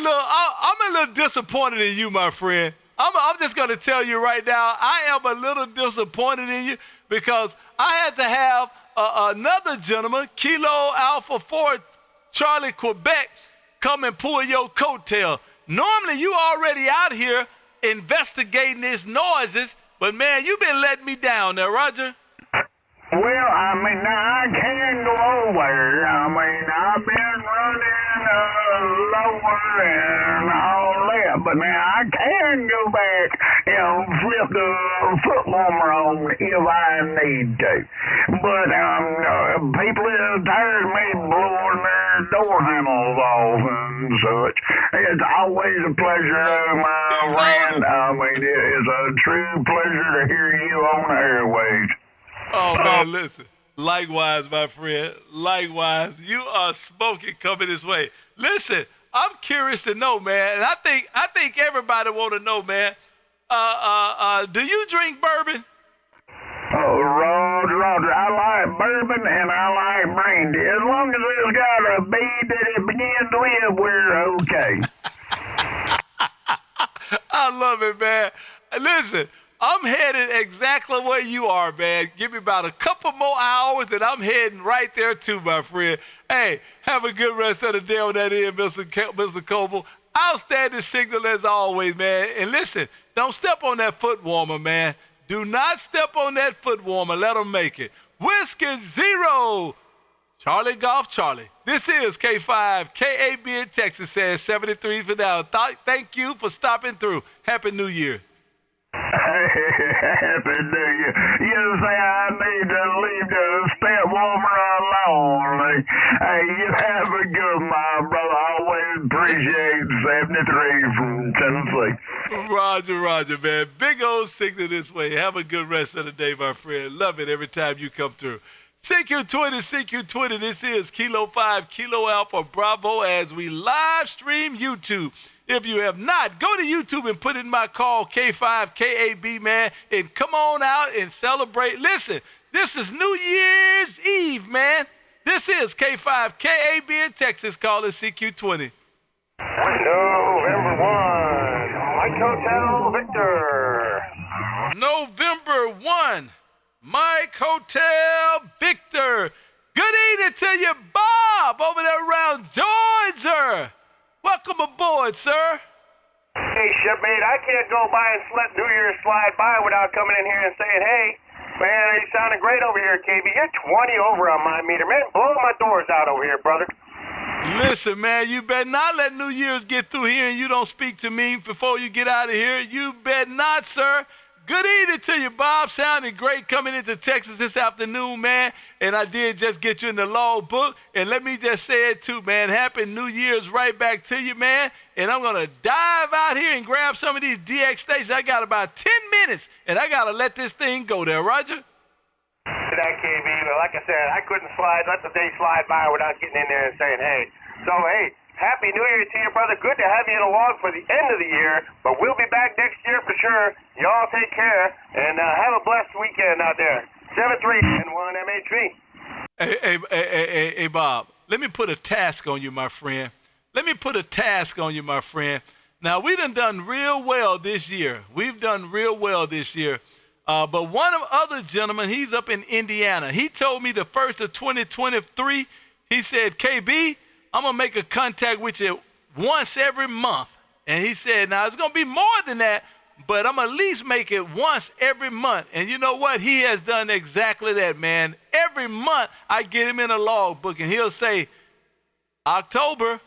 S1: little disappointed in you, my friend. I'm just going to tell you right now, I am a little disappointed in you because I had to have another gentleman, Kilo Alpha 4 Charlie Quebec, come and pull your coattail. Normally, you already out here investigating these noises, but man, you've been letting me down there, Roger.
S5: Well, I mean, now I can go over. I mean, I've been running lower and all that, but now I can go back and flip the foot warmer on if I need to. But people are tired of me blowing their door handles off and such. It's always a pleasure, my friend. I mean, it is a true pleasure to hear you on the airwaves.
S1: Oh, man, listen. Likewise, my friend. Likewise. You are smoking coming this way. Listen, I'm curious to know, man, and I think everybody want to know, man. Do you drink bourbon?
S5: Oh, Roger, I like bourbon and I like brandy. As long as it's got a B that it begins with, we're okay.
S1: I love it, man. Listen, I'm headed exactly where you are, man. Give me about a couple more hours and I'm heading right there too, my friend. Hey, have a good rest of the day on that end, Mr. Coble. Outstanding signal as always, man. And listen, don't step on that foot warmer, man. Do not step on that foot warmer. Let them make it. Whiskey Zero. Charlie Golf Charlie. This is K5, KAB in Texas, says 73 for now. Thank you for stopping through. Happy New Year.
S5: Happy New Year. You say I need to leave the spit warmer alone. Hey, you have a good one, my brother. I always appreciate 73 from Tennessee.
S1: Roger, man. Big old signal this way. Have a good rest of the day, my friend. Love it every time you come through. CQ20, this is Kilo 5, Kilo Alpha Bravo as we live stream YouTube. If you have not, go to YouTube and put in my call, K5 KAB, man, and come on out and celebrate. Listen, this is New Year's Eve, man. This is K5 KAB in Texas, calling CQ20.
S3: November 1, Mike Hotel Victor.
S1: November 1, Mike Hotel Victor. Good evening to you, Bob, over there around Georgia. Welcome aboard, sir.
S3: Hey, shipmate, I can't go by and let New Year's slide by without coming in here and saying, hey, man, you sounding great over here, KB. You're 20 over on my meter, man. Blow my doors out over here, brother.
S1: Listen, man, you better not let New Year's get through here and you don't speak to me before you get out of here. You bet not, sir. Good evening to you, Bob. Sounding great coming into Texas this afternoon, man. And I did just get you in the log book. And let me just say it, too, man. Happy New Year's right back to you, man. And I'm going to dive out here and grab some of these DX stations. I got about 10 minutes, and I got to let this thing go there, Roger.
S3: That KB, but like I said, I couldn't let the day slide by without getting in there and saying, hey. So, hey, Happy New Year to you, brother. Good to have you in a log for the end of the year, but we'll be back next year for sure. Y'all take care, and have a blessed weekend out there. 7-3 and 1 MHV.
S1: Hey, Bob, let me put a task on you, my friend. Now, we done real well this year. But one of the other gentlemen, he's up in Indiana. He told me the first of 2023, he said, KB, I'm going to make a contact with you once every month. And he said, now, it's going to be more than that, but I'm going to at least make it once every month. And you know what? He has done exactly that, man. Every month, I get him in a log book, and he'll say October,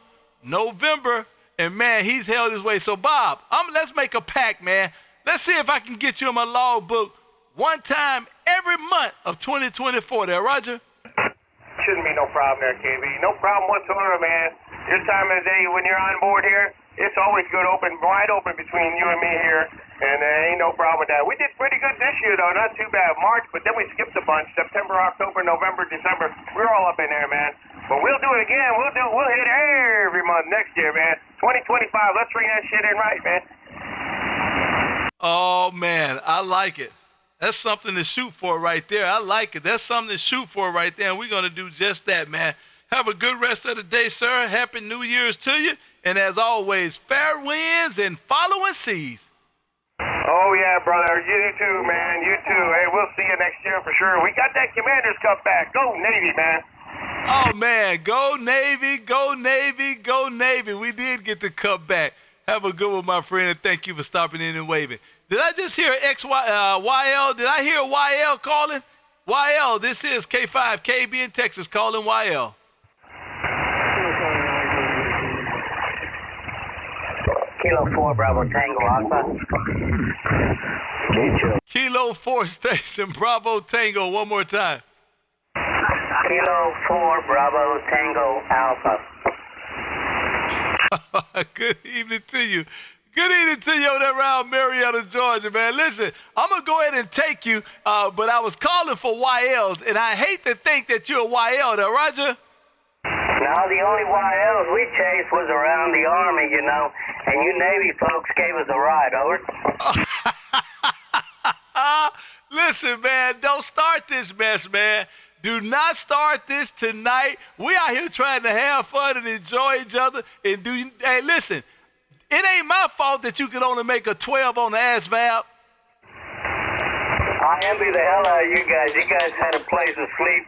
S1: November, and, man, he's held his way. So, Bob, let's make a pact, man. Let's see if I can get you in my log book one time every month of 2024 there, Roger.
S3: Shouldn't be no problem there, KB. No problem whatsoever, man. This time of the day when you're on board here, it's always good, wide open between you and me here, and there ain't no problem with that. We did pretty good this year, though. Not too bad. March, but then we skipped a bunch. September, October, November, December. We're all up in there, man. But we'll do it again. We'll hit every month next year, man. 2025. Let's bring that shit in right, man.
S1: Oh, man, I like it. That's something to shoot for right there. I like it. That's something to shoot for right there, and we're going to do just that, man. Have a good rest of the day, sir. Happy New Year's to you. And as always, fair winds and following seas.
S3: Oh, yeah, brother. You too, man. You too. Hey, we'll see you next year for sure. We got that Commander's Cup back. Go Navy, man.
S1: Oh, man. Go Navy, go Navy, go Navy. We did get the cup back. Have a good one, my friend, and thank you for stopping in and waving. Did I just hear YL? Did I hear YL calling? YL, this is K5, KB in Texas calling YL.
S8: Kilo 4, Bravo Tango Alpha.
S1: Kilo 4 Station, Bravo Tango, one more time.
S8: Kilo 4, Bravo Tango Alpha.
S1: Good evening to you. Good evening to you over there around Marietta, Georgia, man. Listen, I'm going to go ahead and take you, but I was calling for YLs, and I hate to think that you're a YL there, Roger.
S8: No, the only YLs we chased was around the Army, you know, and you Navy folks gave us a ride, over.
S1: Listen, man, don't start this mess, man. Do not start this tonight. We out here trying to have fun and enjoy each other. And hey, listen, it ain't my fault that you could only make a 12 on the asphalt.
S8: I envy the hell out of you guys. You guys had a place to sleep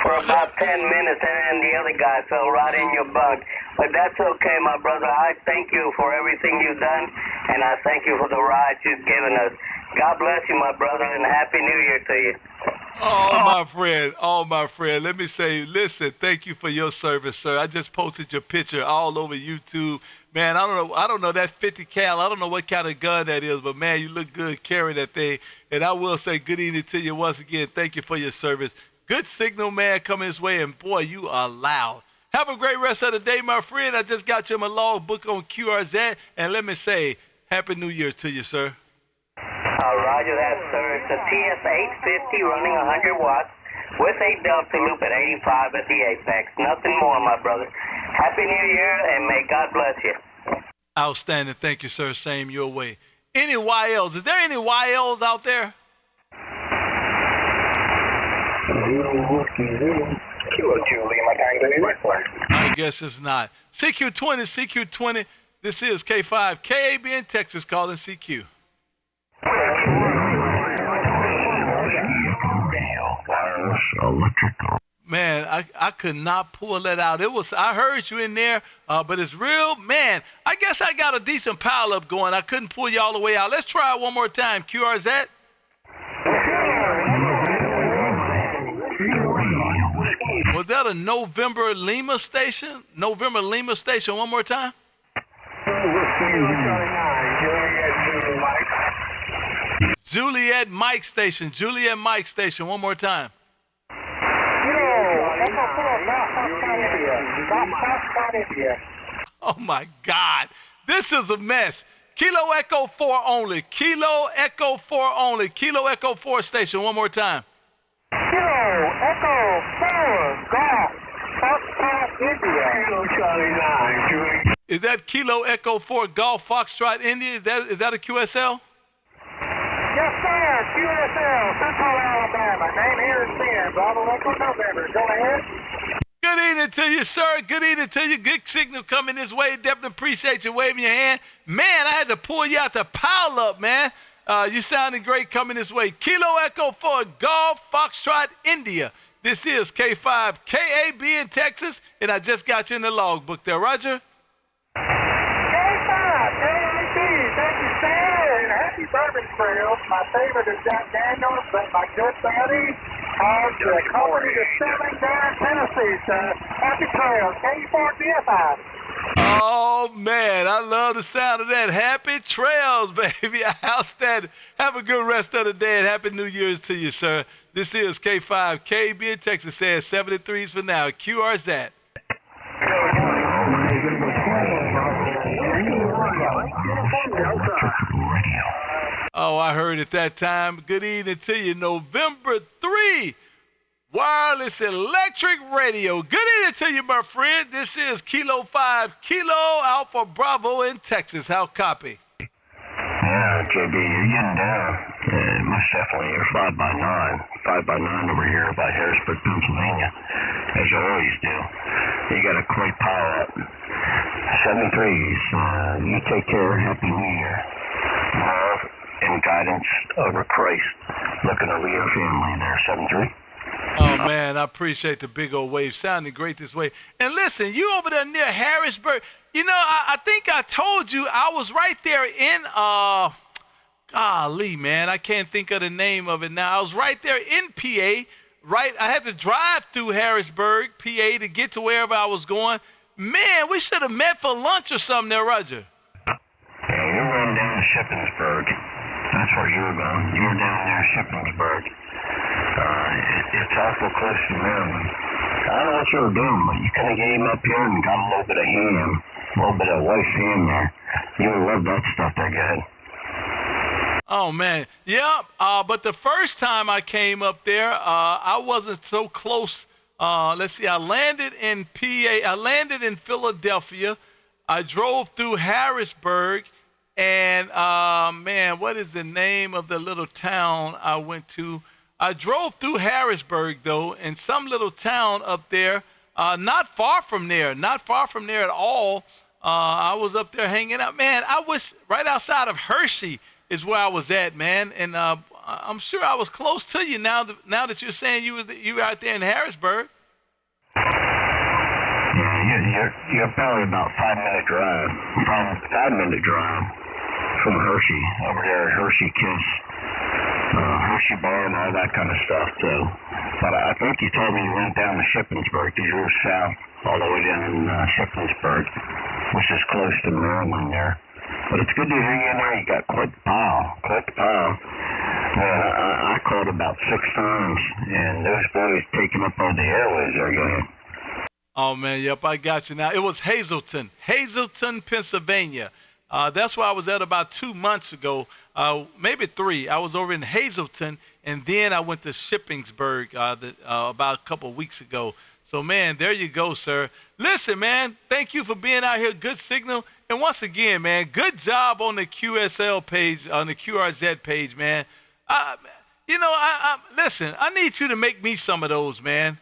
S8: for about 10 minutes, and then the other guy fell right in your bunk. But that's okay, my brother. I thank you for everything you've done, and I thank you for the ride you've given us. God bless you, my brother, and Happy New Year to you.
S1: Oh, my friend. Let me say, listen, thank you for your service, sir. I just posted your picture all over YouTube. Man, I don't know that 50 cal. I don't know what kind of gun that is, but man, you look good carrying that thing. And I will say good evening to you once again. Thank you for your service. Good signal, man, coming this way, and boy, you are loud. Have a great rest of the day, my friend. I just got you my log book on QRZ, and let me say, Happy New Year to you, sir.
S8: Roger that, sir. It's a TS-850 running 100 watts with a delta loop at 85 at the apex. Nothing more, my brother. Happy New Year, and may God bless you.
S1: Outstanding. Thank you, sir. Same your way. Any YLs? Is there any YLs out there? I guess it's not. CQ20. This is K5 KAB in Texas calling CQ. Man, I could not pull that out. I heard you in there, but it's real. Man, I guess I got a decent pile up going. I couldn't pull you all the way out. Let's try it one more time. QRZ. Was that a November Lima station? November Lima station. One more time. Juliet Mike station. Juliet Mike station. One more time. Oh my God. This is a mess. Kilo Echo 4 only. Kilo Echo 4 only. Kilo Echo 4 station. One more time.
S5: Kilo Echo 4 Golf Foxtrot India. Kilo Charlie 9.
S1: Is that Kilo Echo 4 Golf Foxtrot India? Is that a QSL?
S5: Yes, sir. QSL, Central Alabama. Name here is Ben. Bravo Echo November. Go ahead.
S1: Good evening to you, sir. Good evening to you. Good signal coming this way. Definitely appreciate you waving your hand. Man, I had to pull you out the pile up, man. You sounding great coming this way. Kilo Echo 4 Golf Foxtrot India. This is K5 KAB in Texas, and I just got you in the logbook there. Roger.
S5: K5 KAB. Thank you, sir. And happy Bourbon Trail. My favorite is Jack Daniels, but my good buddy of the company is selling down Tennessee, sir. Happy trails. K4 DFI.
S1: Oh, man, I love the sound of that. Happy trails, baby. Outstanding. Have a good rest of the day, and Happy New Year's to you, sir. This is K5 KB in Texas, says 73s for now. QRZ. Oh, I heard at that time. Good evening to you. November 3. Wireless Electric Radio. Good evening to you, my friend. This is Kilo 5, Kilo Alpha Bravo in Texas. How copy?
S9: Yeah, KB, you're getting down. Most definitely. You're 5x9. 5x9 over here by Harrisburg, Pennsylvania, as you always do. You got a great power up. 73s. You take care. Happy New Year. Love and guidance over Christ. Looking over your family there, 73.
S1: Oh, man, I appreciate the big old wave. Sounding great this way. And listen, you over there near Harrisburg, you know, I think I told you I was right there in, golly, man, I can't think of the name of it now. I was right there in PA, right? I had to drive through Harrisburg, PA, to get to wherever I was going. Man, we should have met for lunch or something there, Roger.
S9: Yeah, you're going down to Shippensburg. That's where you were going. You were down there at Shippensburg. It's awful close to Maryland. I don't know what you were doing, but you kind of came up here and got a little bit of ham, a little bit of wife's ham there. You would love that stuff there, good.
S1: Oh, man. Yeah, but the first time I came up there, I wasn't so close. Let's see, I landed in PA. I landed in Philadelphia. I drove through Harrisburg. And, man, what is the name of the little town I went to? I drove through Harrisburg, though, in some little town up there, not far from there at all. I was up there hanging out. Man, I wish right outside of Hershey is where I was at, man. And I'm sure I was close to you now that you're saying you were out there in Harrisburg.
S9: Yeah, you're probably about 5-minute drive. Probably 5-minute drive from Hershey over there at Hershey Kiss. Bushy Bar and all that kind of stuff. So, but I think you told me you went down to Shippensburg because you were south all the way down in Shippensburg, which is close to Maryland there. But it's good to hear you in there. You got quite the pile. I called about 6 times, and those boys taking up all the airways are going.
S1: Oh, man, yep, I got you now. It was Hazleton, Pennsylvania. That's where I was at about 2 months ago, maybe 3. I was over in Hazleton, and then I went to Shippensburg about a couple of weeks ago. So, man, there you go, sir. Listen, man, thank you for being out here. Good signal. And once again, man, good job on the QSL page, on the QRZ page, man. Listen, I need you to make me some of those, man.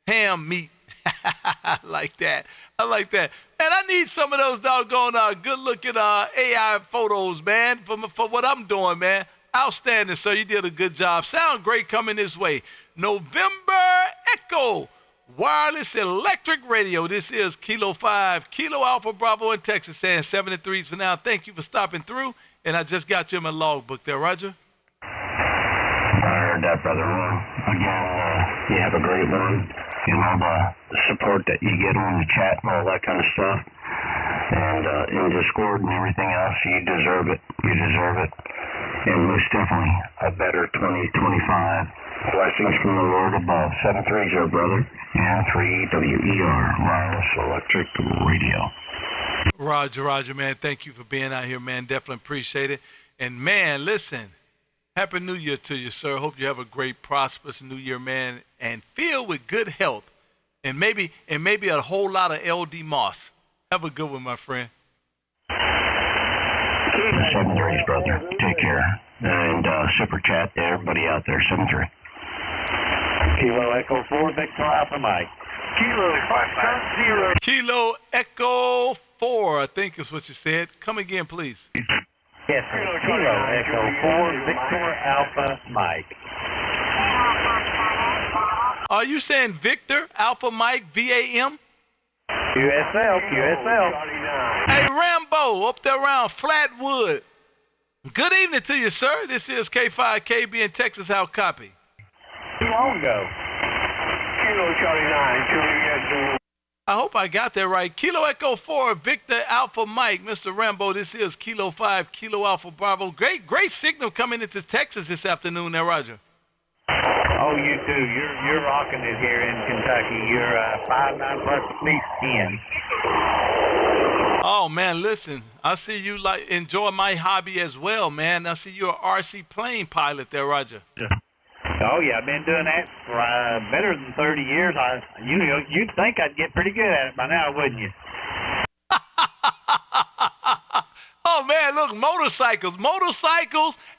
S1: Ham meat. I like that. And I need some of those doggone good-looking AI photos, man, for what I'm doing, man. Outstanding, sir. You did a good job. Sound great coming this way. November Echo Wireless Electric Radio. This is Kilo 5, Kilo Alpha Bravo in Texas, saying 7 and 3s for now. Thank you for stopping through, and I just got you in my logbook there, Roger.
S9: I heard that, Brother Ron. Again, you have a great one. You know, the support that you get on the chat and all that kind of stuff, and in Discord and everything else, you deserve it. And most definitely a better 2025. Blessings from the Lord above. 730, brother. And 3WER, Wireless Electric Radio.
S1: Roger, man. Thank you for being out here, man. Definitely appreciate it. And, man, listen, Happy New Year to you, sir. Hope you have a great, prosperous New Year, man, and filled with good health. And maybe a whole lot of LD Moss. Have a good one, my friend.
S9: 7-3, brother. Take care. And super chat to everybody out there. 7-3.
S3: Kilo Echo 4, Victor Alpha Mike.
S1: Kilo Echo 4, I think is what you said. Come again, please.
S3: Yes, sir. Kilo Echo 4, Victor Alpha Mike.
S1: Are you saying Victor Alpha Mike VAM?
S3: QSL.
S1: Hey, Rambo, up there around Flatwood. Good evening to you, sir. This is K5KB in Texas. How copy?
S3: Too long ago.
S5: Kilo Charlie 9,
S1: I hope I got that right. Kilo Echo 4, Victor Alpha Mike. Mr. Rambo, this is Kilo 5, Kilo Alpha Bravo. Great signal coming into Texas this afternoon there, Roger.
S3: Oh, you too. You're rocking it here in Kentucky. You're 5'9" plus at least 10.
S1: Oh, man, listen. I see you enjoy my hobby as well, man. I see you're an RC plane pilot there, Roger.
S3: Oh, yeah, I've been doing that for better than 30 years. You'd think I'd get pretty good at it by now, wouldn't you?
S1: Oh, man, look, motorcycles,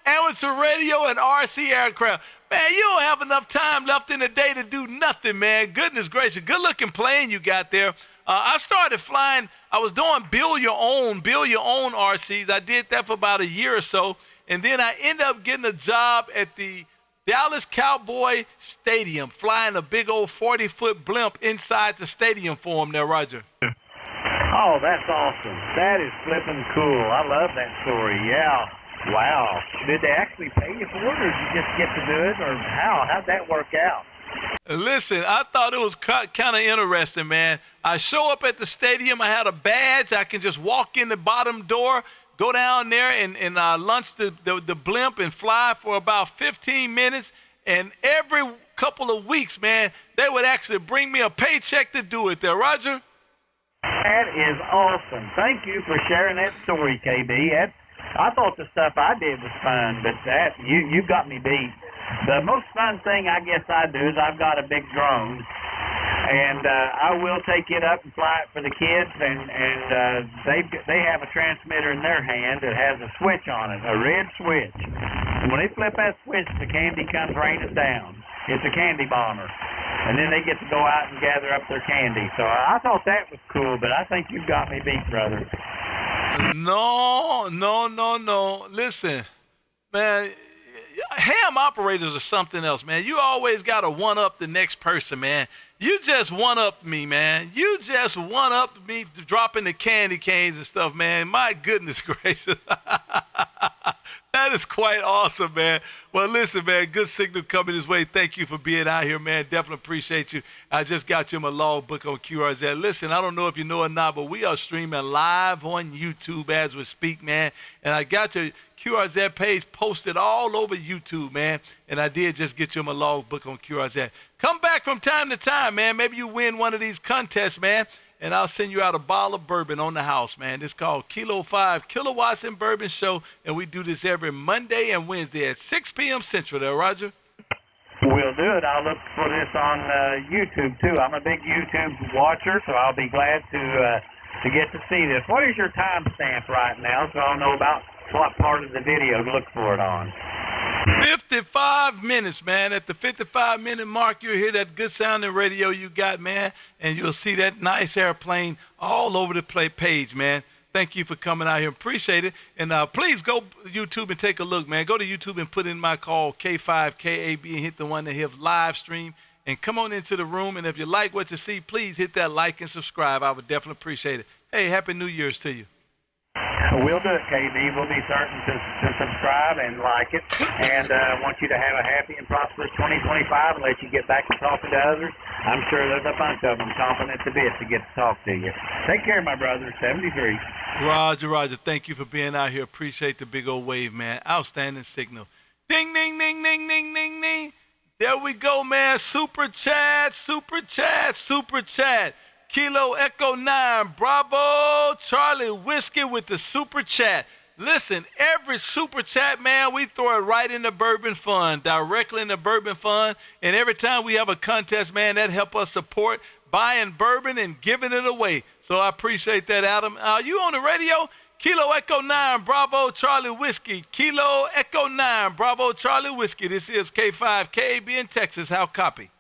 S1: amateur radio, and RC aircraft. Man, you don't have enough time left in the day to do nothing, man. Goodness gracious. Good-looking plane you got there. I started flying. I was doing build your own RCs. I did that for about a year or so, and then I ended up getting a job at the Dallas Cowboy Stadium, flying a big old 40-foot blimp inside the stadium for them there, Roger.
S3: Oh, that's awesome. That is flipping cool. I love that story. Yeah. Wow. Did they actually pay you for it, or did you just get to do it, or how'd that work out?
S1: Listen, I thought it was kind of interesting, man. I show up at the stadium. I had a badge. I can just walk in the bottom door, go down there and launch the blimp and fly for about 15 minutes. And every couple of weeks, man, they would actually bring me a paycheck to do it there, Roger.
S3: That is awesome. Thank you for sharing that story, KB. I thought the stuff I did was fun, but you got me beat. The most fun thing I guess I do is I've got a big drone, and I will take it up and fly it for the kids, and they have a transmitter in their hand that has a switch on it, a red switch. And when they flip that switch, the candy comes raining down. It's a candy bomber. And then they get to go out and gather up their candy. So I thought that was cool, but I think you got me beat, brother.
S1: No. Listen, man, ham operators are something else, man. You always got to one-up the next person, man. You just one-upped me, man. You just one-upped me dropping the candy canes and stuff, man. My goodness gracious. That is quite awesome, man. Well, listen, man, good signal coming this way. Thank you for being out here, man. Definitely appreciate you. I just got you my logbook on QRZ. Listen, I don't know if you know or not, but we are streaming live on YouTube as we speak, man. And I got your QRZ page posted all over YouTube, man. And I did just get you my logbook on QRZ. Come back from time to time, man. Maybe you win one of these contests, man. And I'll send you out a bottle of bourbon on the house, man. It's called Kilo 5 Kilowatts and Bourbon Show, and we do this every Monday and Wednesday at 6 p.m. Central there, Roger.
S3: We'll do it. I'll look for this on YouTube, too. I'm a big YouTube watcher, so I'll be glad to get to see this. What is your timestamp right now, so I'll know about what part of the video to look for it on?
S1: 55 minutes, man. At the 55-minute mark, you'll hear that good sounding radio you got, man, and you'll see that nice airplane all over the page, man. Thank you for coming out here. Appreciate it. And please go YouTube and take a look, man. Go to YouTube and put in my call, K5KAB, and hit the one that have live stream. And come on into the room. And if you like what you see, please hit that like and subscribe. I would definitely appreciate it. Hey, Happy New Year's to you.
S3: We'll do it, KB. We'll be certain to subscribe and like it. And want you to have a happy and prosperous 2025 and let you get back to talking to others. I'm sure there's a bunch of them chomping at the bit to get to talk to you. Take care, my brother. 73.
S1: Roger. Thank you for being out here. Appreciate the big old wave, man. Outstanding signal. Ding, ding, ding, ding, ding, ding, ding. There we go, man. Super chat. Kilo Echo 9, Bravo, Charlie Whiskey with the super chat. Listen, every super chat, man, we throw it right in the Bourbon Fund, directly in the Bourbon Fund. And every time we have a contest, man, that help us support buying bourbon and giving it away. So I appreciate that, Adam. Are you on the radio? Kilo Echo 9, Bravo, Charlie Whiskey. Kilo Echo 9, Bravo, Charlie Whiskey. This is K5 KAB in Texas. How copy?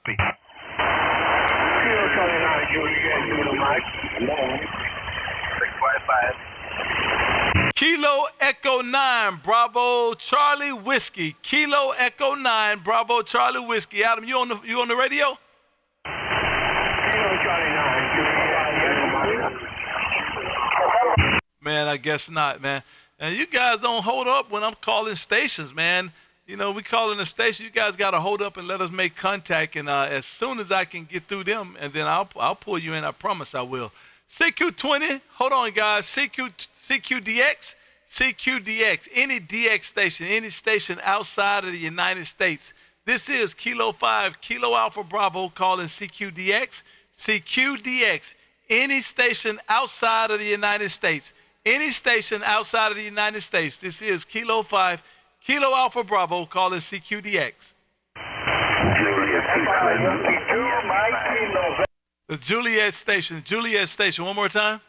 S1: Kilo Echo 9, Bravo, Charlie Whiskey. Kilo Echo 9, Bravo, Charlie Whiskey. Adam, you on the radio? Man, I guess not, man. And you guys don't hold up when I'm calling stations, man. You know, we calling a station. You guys got to hold up and let us make contact. And as soon as I can get through them, and then I'll pull you in. I promise I will. CQ20, hold on, guys. CQDX, any DX station, any station outside of the United States. This is Kilo 5, Kilo Alpha Bravo calling CQDX. CQDX, any station outside of the United States. Any station outside of the United States. This is Kilo 5, Kilo Alpha Bravo calling CQDX. The Juliet station. One more time.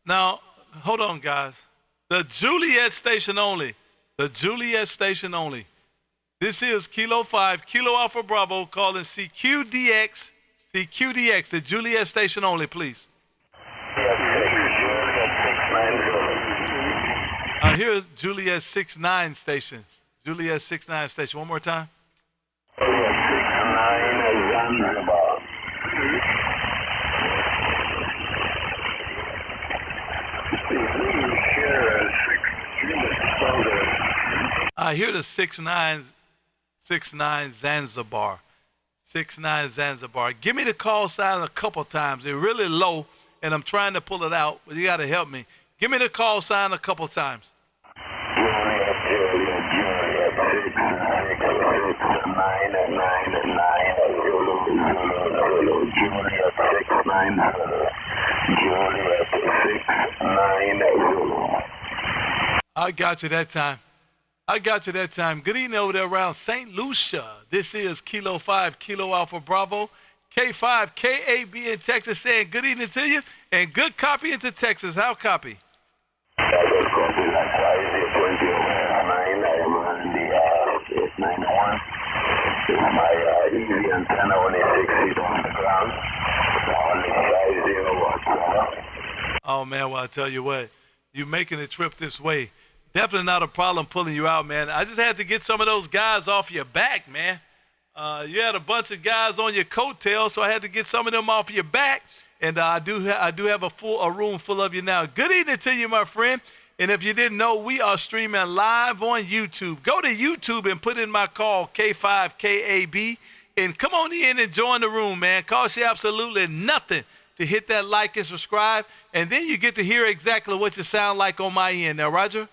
S1: Now, hold on, guys. The Juliet station only. This is Kilo 5, Kilo Alpha Bravo calling CQDX. The Juliet station only, please. Here's Juliet 69 station. Juliet 69 station. One more time. I hear the 69 Zanzibar. 69 Zanzibar. Give me the call sign a couple times. They're really low, and I'm trying to pull it out, but you got to help me. Give me the call sign a couple times. I got you that time. Good evening over there around St. Lucia. This is Kilo 5, Kilo Alpha Bravo, K5, KAB in Texas saying good evening to you and good copy into Texas. How copy? My easy antenna only 6 feet on the ground. Oh man, well I tell you what, you making the trip this way. Definitely not a problem pulling you out, man. I just had to get some of those guys off your back, man. You had a bunch of guys on your coattails, so I had to get some of them off your back. And I do have a room full of you now. Good evening to you, my friend. And if you didn't know, we are streaming live on YouTube. Go to YouTube and put in my call, K5KAB, and come on in and join the room, man. Costs you absolutely nothing to hit that like and subscribe, and then you get to hear exactly what you sound like on my end. Now, Roger?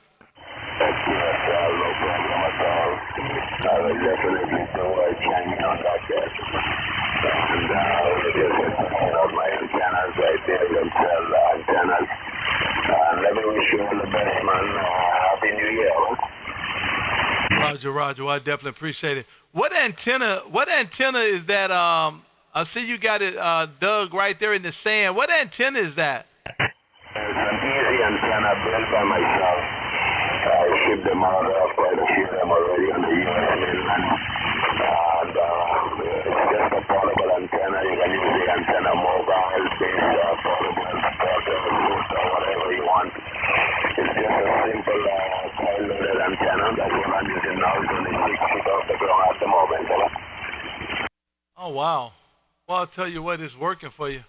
S2: My antennas right there, antennas. Let me wish you all the best, man. Happy New Year.
S1: Roger. I definitely appreciate it. What antenna is that? I see you got it dug right there in the sand. What antenna is that?
S2: It's an easy antenna built by myself. I shipped them out, quite a few of them already on the U.S. mainland. And it's just a portable antenna. You can use the antenna mobile, based portable, or whatever you want. It's just a simple coil-loaded antenna. That's what I'm using now. It's only 6 feet off the ground at the moment.
S1: Oh, wow. Well, I'll tell you what, it's working for you.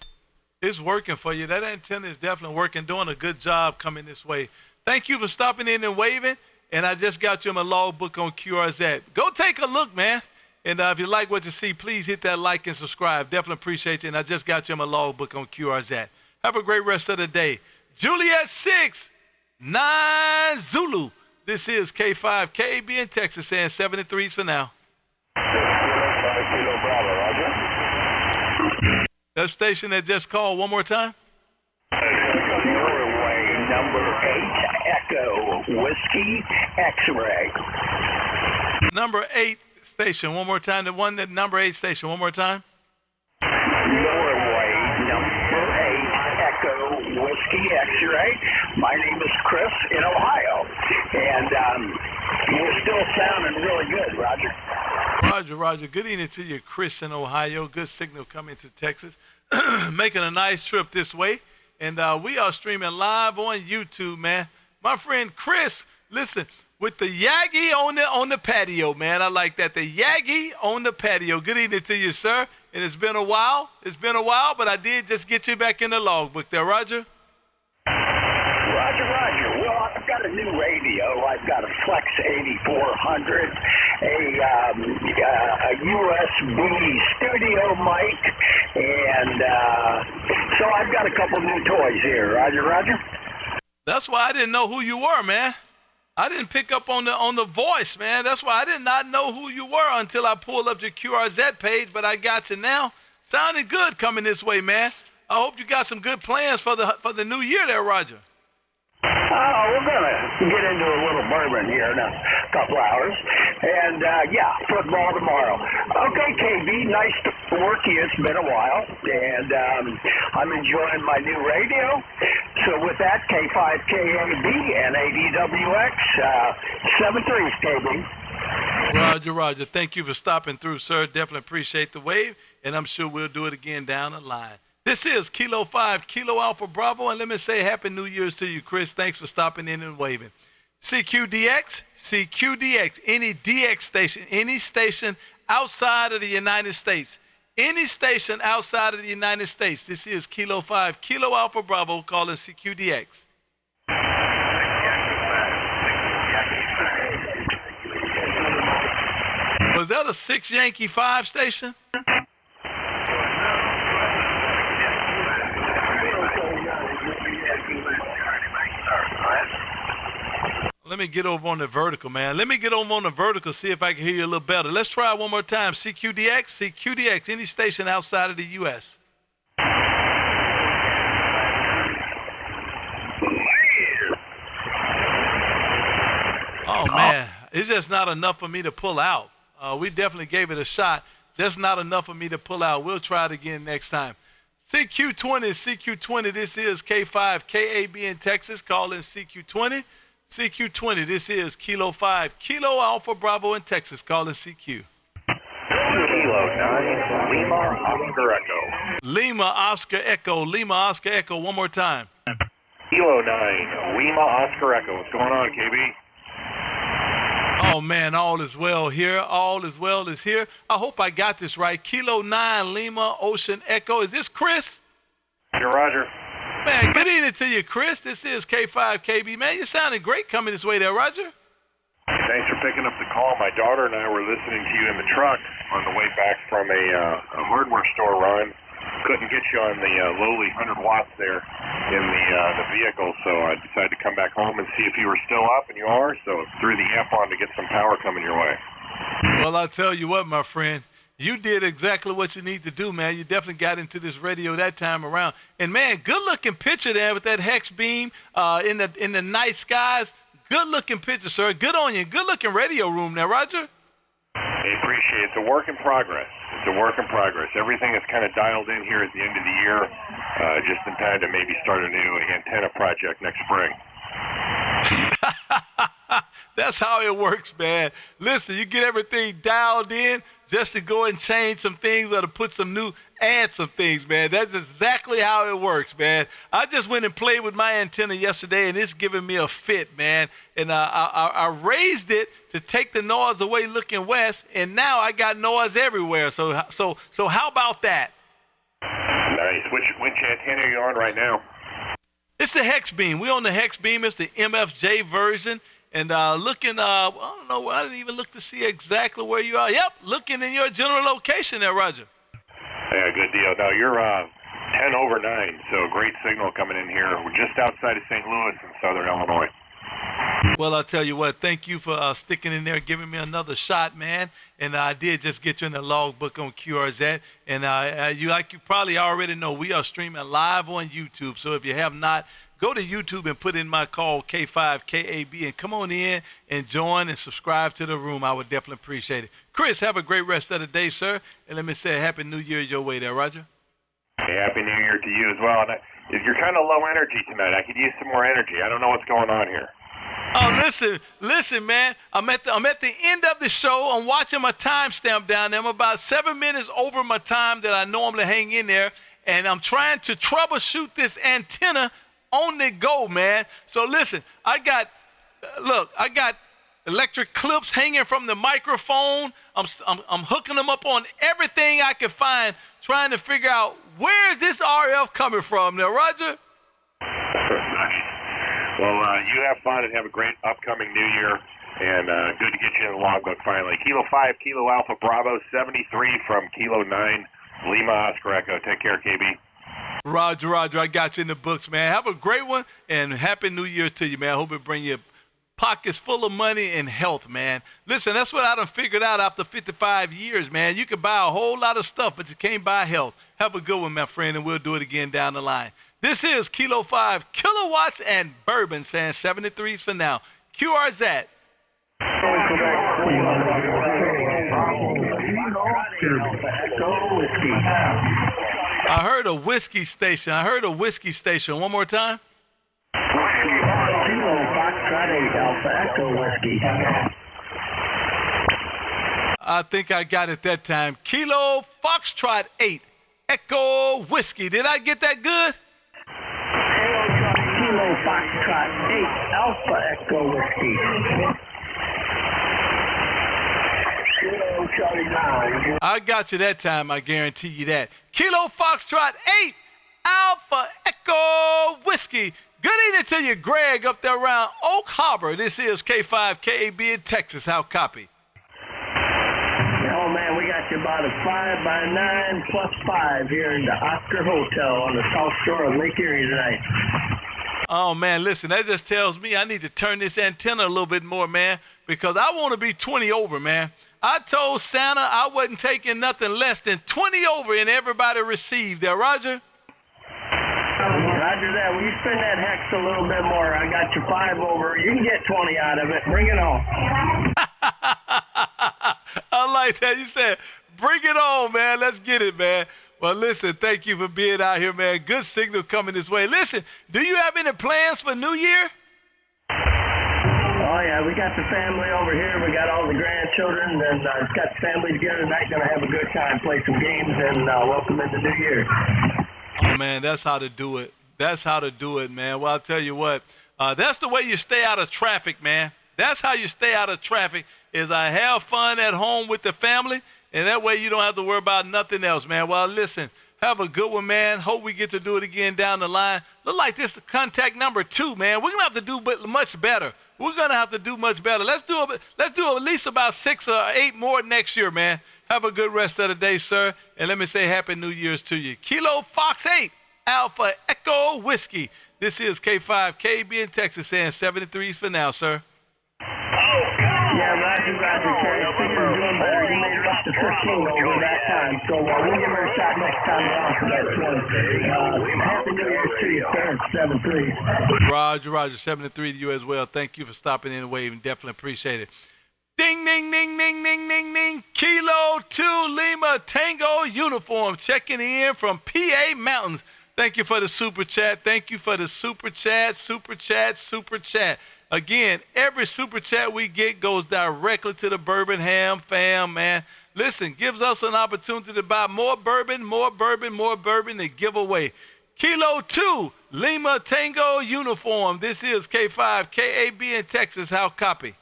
S1: It's working for you. That antenna is definitely working, doing a good job coming this way. Thank you for stopping in and waving. And I just got you in my logbook on QRZ. Go take a look, man. And if you like what you see, please hit that like and subscribe. Definitely appreciate you. And I just got you in my logbook on QRZ. Have a great rest of the day. Juliet 6, 9 Zulu. This is K5KB in Texas, saying 73s for now. That station that just called, one more time.
S5: Norway, number 8, Echo, Whiskey, X-ray.
S1: Number 8 station, one more time. That number 8 station, one more time.
S5: Norway, number 8, Echo, Whiskey, X-ray. My name is Chris in Ohio, and you're still sounding really good, Roger.
S1: Roger. Good evening to you, Chris in Ohio. Good signal coming to Texas. Making a nice trip this way. And we are streaming live on YouTube, man. My friend Chris, listen, with the Yagi on the patio, man. I like that. The Yagi on the patio. Good evening to you, sir. And it's been a while, but I did just get you back in the logbook there, Roger.
S5: Roger. Well, I've got a new radio. I've got a Flex 8400, a USB studio mic, and so I've got a couple new toys here. Roger.
S1: That's why I didn't know who you were, man. I didn't pick up on the voice, man. That's why I did not know who you were until I pulled up your QRZ page, but I got you now. Sounded good coming this way, man. I hope you got some good plans for the new year there, Roger.
S5: We're going to get into a little bourbon here in a couple hours. And, football tomorrow. Okay, KB, nice to work you. It's been a while. And I'm enjoying my new radio. So with that, K5KAB and ADWX, 73s, KB.
S1: Roger. Thank you for stopping through, sir. Definitely appreciate the wave. And I'm sure we'll do it again down the line. This is Kilo 5, Kilo Alpha Bravo, and let me say Happy New Year's to you, Chris. Thanks for stopping in and waving. CQDX, any DX station, any station outside of the United States. Any station outside of the United States. This is Kilo 5, Kilo Alpha Bravo, calling CQDX. Was that a 6 Yankee 5 station? Let me get over on the vertical, man. Let me get over on the vertical, see if I can hear you a little better. Let's try it one more time. CQDX, any station outside of the U.S. Oh, man. It's just not enough for me to pull out. We definitely gave it a shot. Just not enough for me to pull out. We'll try it again next time. CQ20, this is K5KAB in Texas, calling CQ20. CQ20, this is Kilo 5, Kilo Alpha Bravo in Texas, calling CQ.
S10: Kilo 9, Lima Oscar Echo.
S1: Lima Oscar Echo, one more time.
S10: Kilo 9, Lima Oscar Echo. What's going on, KB?
S1: Oh, man, all is well here. All is well is here. I hope I got this right. Kilo 9, Lima Ocean Echo. Is this Chris?
S10: Roger.
S1: Man, good evening to you, Chris. This is K5KB. Man, you sounding great coming this way there, Roger.
S10: Thanks for picking up the call. My daughter and I were listening to you in the truck on the way back from a hardware store run. Couldn't get you on the lowly 100 watts there in the vehicle, so I decided to come back home and see if you were still up, and you are, so threw the amp on to get some power coming your way.
S1: Well, I'll tell you what, my friend. You did exactly what you need to do, man. You definitely got into this radio that time around. And, man, good-looking picture there with that hex beam in the night skies. Good-looking picture, sir. Good on you. Good-looking radio room there, Roger.
S10: I appreciate it. It's a work in progress. It's a work in progress. Everything is kind of dialed in here at the end of the year, just in time to maybe start a new antenna project next spring.
S1: That's how it works, man. Listen, you get everything dialed in just to go and change some things or to put some new, add some things, man. That's exactly how it works, man. I just went and played with my antenna yesterday, and it's giving me a fit, man. And I raised it to take the noise away looking west, and now I got noise everywhere. So how about that?
S10: Nice. Which antenna are you on right now?
S1: It's the hex beam. We on the hex beam. It's the MFJ version. And looking, I don't know, I didn't even look to see exactly where you are. Yep, looking in your general location there, Roger.
S10: Yeah, good deal. No, you're 10 over 9, so great signal coming in here. We're just outside of St. Louis in southern Illinois.
S1: Well, I'll tell you what, thank you for sticking in there, giving me another shot, man. And I did just get you in the logbook on QRZ. And like you probably already know, we are streaming live on YouTube. So if you have not, go to YouTube and put in my call, K5KAB, and come on in and join and subscribe to the room. I would definitely appreciate it. Chris, have a great rest of the day, sir. And let me say Happy New Year your way there, Roger.
S10: Hey, Happy New Year to you as well. And if you're kind of low energy tonight, I could use some more energy. I don't know what's going on here.
S1: Oh, listen, man. I'm at the end of the show. I'm watching my timestamp down there. I'm about 7 minutes over my time that I normally hang in there, and I'm trying to troubleshoot this antenna on the go, man. So listen, I got electric clips hanging from the microphone. I'm hooking them up on everything I can find, trying to figure out where is this RF coming from now, Roger?
S10: Well, you have fun and have a great upcoming New Year, and good to get you in the logbook finally. Kilo 5, Kilo Alpha Bravo 73 from Kilo 9, Lima Oscar Echo. Take care, KB.
S1: Roger, I got you in the books, man. Have a great one, and Happy New Year to you, man. I hope it bring you pockets full of money and health, man. Listen, that's what I done figured out after 55 years, man. You can buy a whole lot of stuff, but you can't buy health. Have a good one, my friend, and we'll do it again down the line. This is Kilo 5, Kilowatts, and Bourbon saying 73s for now. QRZ. I heard a whiskey station. One more time. I think I got it that time. Kilo Foxtrot 8, Echo Whiskey. Did I get that good?
S5: Kilo Foxtrot 8, Alpha Echo Whiskey. Kilo Charlie 9.
S1: I got you that time, I guarantee you that. Kilo Foxtrot 8, Alpha Echo Whiskey. Good evening to you, Greg, up there around Oak Harbor. This is K5KAB in Texas. How copy?
S5: Oh, man, we got you about a 5x9 plus 5 here in the Oscar Hotel on the south shore of Lake Erie tonight.
S1: Oh, man, listen, that just tells me I need to turn this antenna a little bit more, man, because I want to be 20 over, man. I told Santa I wasn't taking nothing less than 20 over, and everybody received that. Roger?
S5: Roger that. Will you spin that hex a little bit more? I got you 5 over. You can get 20 out of it. Bring it on.
S1: I like that. You said, bring it on, man. Let's get it, man. Well, listen, thank you for being out here, man. Good signal coming this way. Listen, do you have any plans for New Year?
S5: Oh, yeah, we got the family over here. We got all the grandchildren, and got the family together tonight. Going to have a good time, play some games, and welcome into New Year.
S1: Oh, man, that's how to do it. That's how to do it, man. Well, I'll tell you what, that's the way you stay out of traffic, man. That's how you stay out of traffic, is I have fun at home with the family, and that way you don't have to worry about nothing else, man. Well, listen, Have a good one, man. Hope we get to do it again down the line. Look like this is contact number 2, man. We're going to have to do much better. We're going to have to do much better. Let's do at least about 6 or 8 more next year, man. Have a good rest of the day, sir. And let me say Happy New Year's to you. Kilo Fox 8, Alpha Echo Whiskey. This is K5KB in Texas saying 73s for now, sir.
S5: Yeah, Roger, Carrie. Things are doing better. You made it up to 15 over that time. So we'll give her a shot next time around for that one. Happy New Year's to you, sir. 7-3.
S1: Roger, 73 to you as well. Thank you for stopping in and waving. Definitely appreciate it. Ding, ding, ding, ding, ding, ding, ding. Kilo 2 Lima Tango uniform checking in from PA Mountains. Thank you for the super chat. Thank you for the super chat, super chat, super chat. Again, every super chat we get goes directly to the Bourbon Ham fam, man. Listen, gives us an opportunity to buy more bourbon to give away. Kilo 2 Lima Tango uniform. This is K5 KAB in Texas. How copy?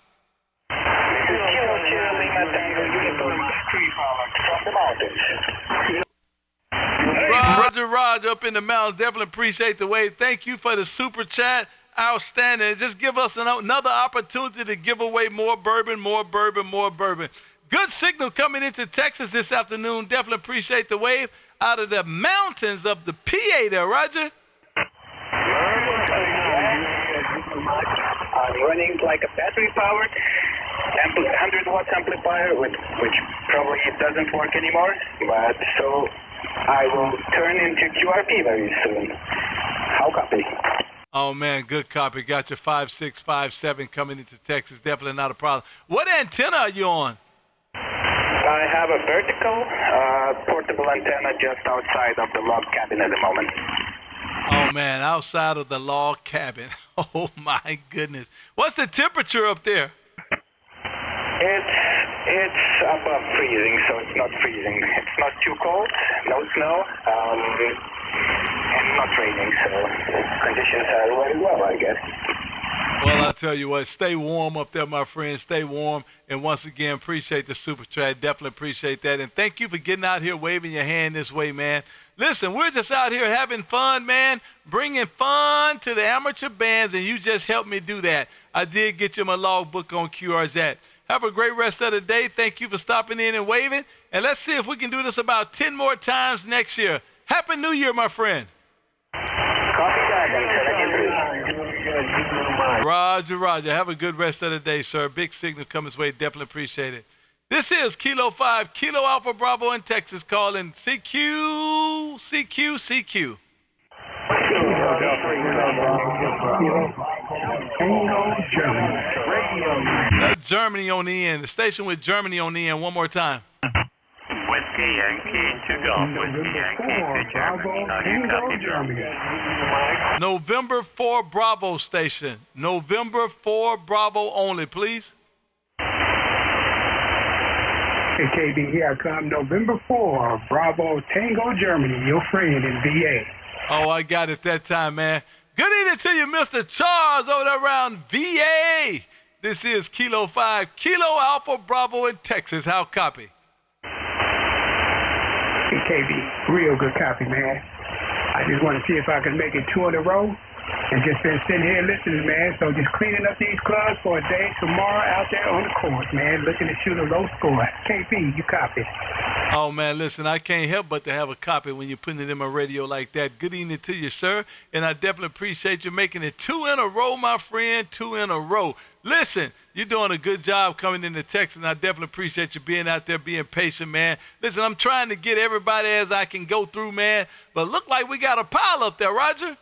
S1: Roger, up in the mountains. Definitely appreciate the wave. Thank you for the super chat. Outstanding. Just give us another opportunity to give away more bourbon. Good signal coming into Texas this afternoon. Definitely appreciate the wave out of the mountains of the PA there, Roger.
S2: I'm running like a battery-powered 100-watt amplifier, which probably doesn't work anymore, but so I will turn into QRP very soon. How copy?
S1: Oh, man, good copy. Got your 5657 coming into Texas. Definitely not a problem. What antenna are you on?
S2: I have a vertical portable antenna just outside of the log cabin at the moment.
S1: Oh, man, outside of the log cabin. Oh, my goodness. What's the temperature up there?
S2: It's above freezing, so it's not freezing. It's not too cold, no snow, and not raining, so conditions are very well, I guess.
S1: Well, I'll tell you what, stay warm up there, my friend. Stay warm. And once again, appreciate the super chat. Definitely appreciate that. And thank you for getting out here, waving your hand this way, man. Listen, we're just out here having fun, man, bringing fun to the amateur bands, and you just helped me do that. I did get you my logbook on QRZ. Have a great rest of the day. Thank you for stopping in and waving. And let's see if we can do this about 10 more times next year. Happy New Year, my friend. Roger. Have a good rest of the day, sir. Big signal coming his way. Definitely appreciate it. This is Kilo 5, Kilo Alpha Bravo in Texas, calling CQ. That's Germany on the end. The station with Germany on the end. One more time.
S11: Whiskey Yankee to Golf. Whiskey Yankee to Germany. How do you copy, Germany?
S1: November 4 Bravo station. November 4 Bravo only, please.
S5: Hey, KB, here I come. November 4, Bravo Tango, Germany. Your friend in VA.
S1: Oh, I got it that time, man. Good evening to you, Mr. Charles, over there around VA. This is Kilo 5, Kilo Alpha Bravo in Texas. How copy?
S5: Hey, KB, real good copy, man. I just want to see if I can make it 2 in a row. And just been sitting here listening, man. So just cleaning up these clubs for a day tomorrow out there on the course, man. Looking to shoot a low score. KB, you copy.
S1: Oh, man, listen, I can't help but to have a copy when you're putting it in my radio like that. Good evening to you, sir. And I definitely appreciate you making it 2 in a row, my friend, 2 in a row. Listen, you're doing a good job coming into Texas, and I definitely appreciate you being out there, being patient, man. Listen, I'm trying to get everybody as I can go through, man. But look like we got a pile up there, Roger.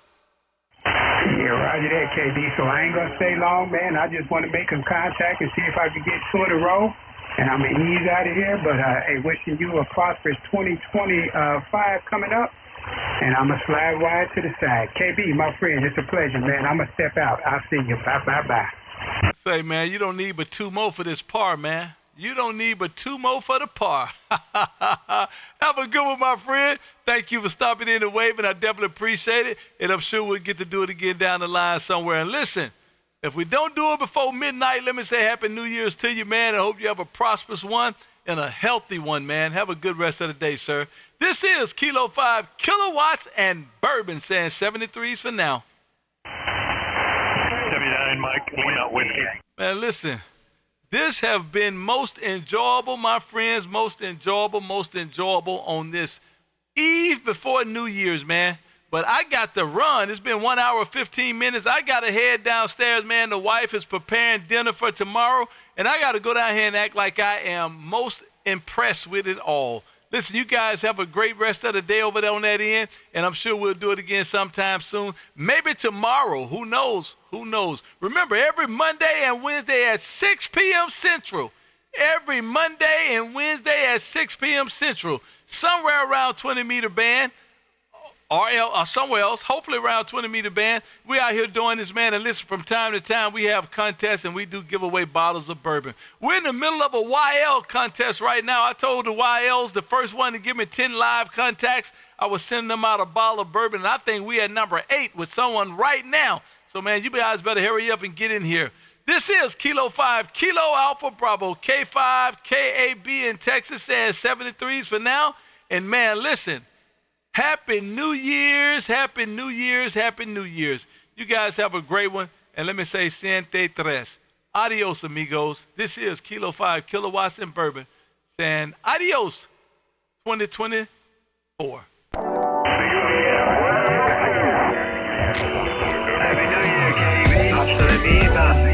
S5: Yeah, Roger that, KB. So I ain't going to stay long, man. I just want to make some contact and see if I can get 2 in a row. And I'm going to ease out of here. But, hey, wishing you a prosperous 2025 coming up. And I'm going to slide wide to the side. KB, my friend, it's a pleasure, man. I'm going to step out. I'll see you. Bye.
S1: Say, man, you don't need but 2 more for this par, man. You don't need but 2 more for the par. Have a good one, my friend. Thank you for stopping in and waving. I definitely appreciate it. And I'm sure we'll get to do it again down the line somewhere. And listen, if we don't do it before midnight, let me say Happy New Year's to you, man. I hope you have a prosperous one. and a healthy one, man. Have a good rest of the day, sir. This is Kilo 5 Kilowatts and Bourbon saying 73s for now.
S3: 79, Mike. We're not whiskey.
S1: Man, listen. This have been most enjoyable, my friends, most enjoyable on this eve before New Year's, man. But I got to run. It's been 1 hour, 15 minutes. I got to head downstairs, man. The wife is preparing dinner for tomorrow, and I got to go down here and act like I am most impressed with it all. Listen, you guys have a great rest of the day over there on that end, and I'm sure we'll do it again sometime soon. Maybe tomorrow. Who knows? Who knows? Remember, every Monday and Wednesday at 6 p.m. Central. Every Monday and Wednesday at 6 p.m. Central. Somewhere around 20-meter band. Or somewhere else, hopefully around 20-meter band. We out here doing this, man, and listen, from time to time, we have contests, and we do give away bottles of bourbon. We're in the middle of a YL contest right now. I told the YLs, the first one to give me 10 live contacts, I was sending them out a bottle of bourbon, and I think we at number 8 with someone right now. So, man, you guys better hurry up and get in here. This is Kilo 5, Kilo Alpha Bravo, K5, KAB in Texas, saying 73s for now. And, man, listen. Happy New Year's, Happy New Year's, Happy New Year's. You guys have a great one. And let me say, siente tres. Adios, amigos. This is Kilo 5 Kilowatts and Bourbon saying adios 2024.
S8: Happy New Year, KB. Hasta la vida.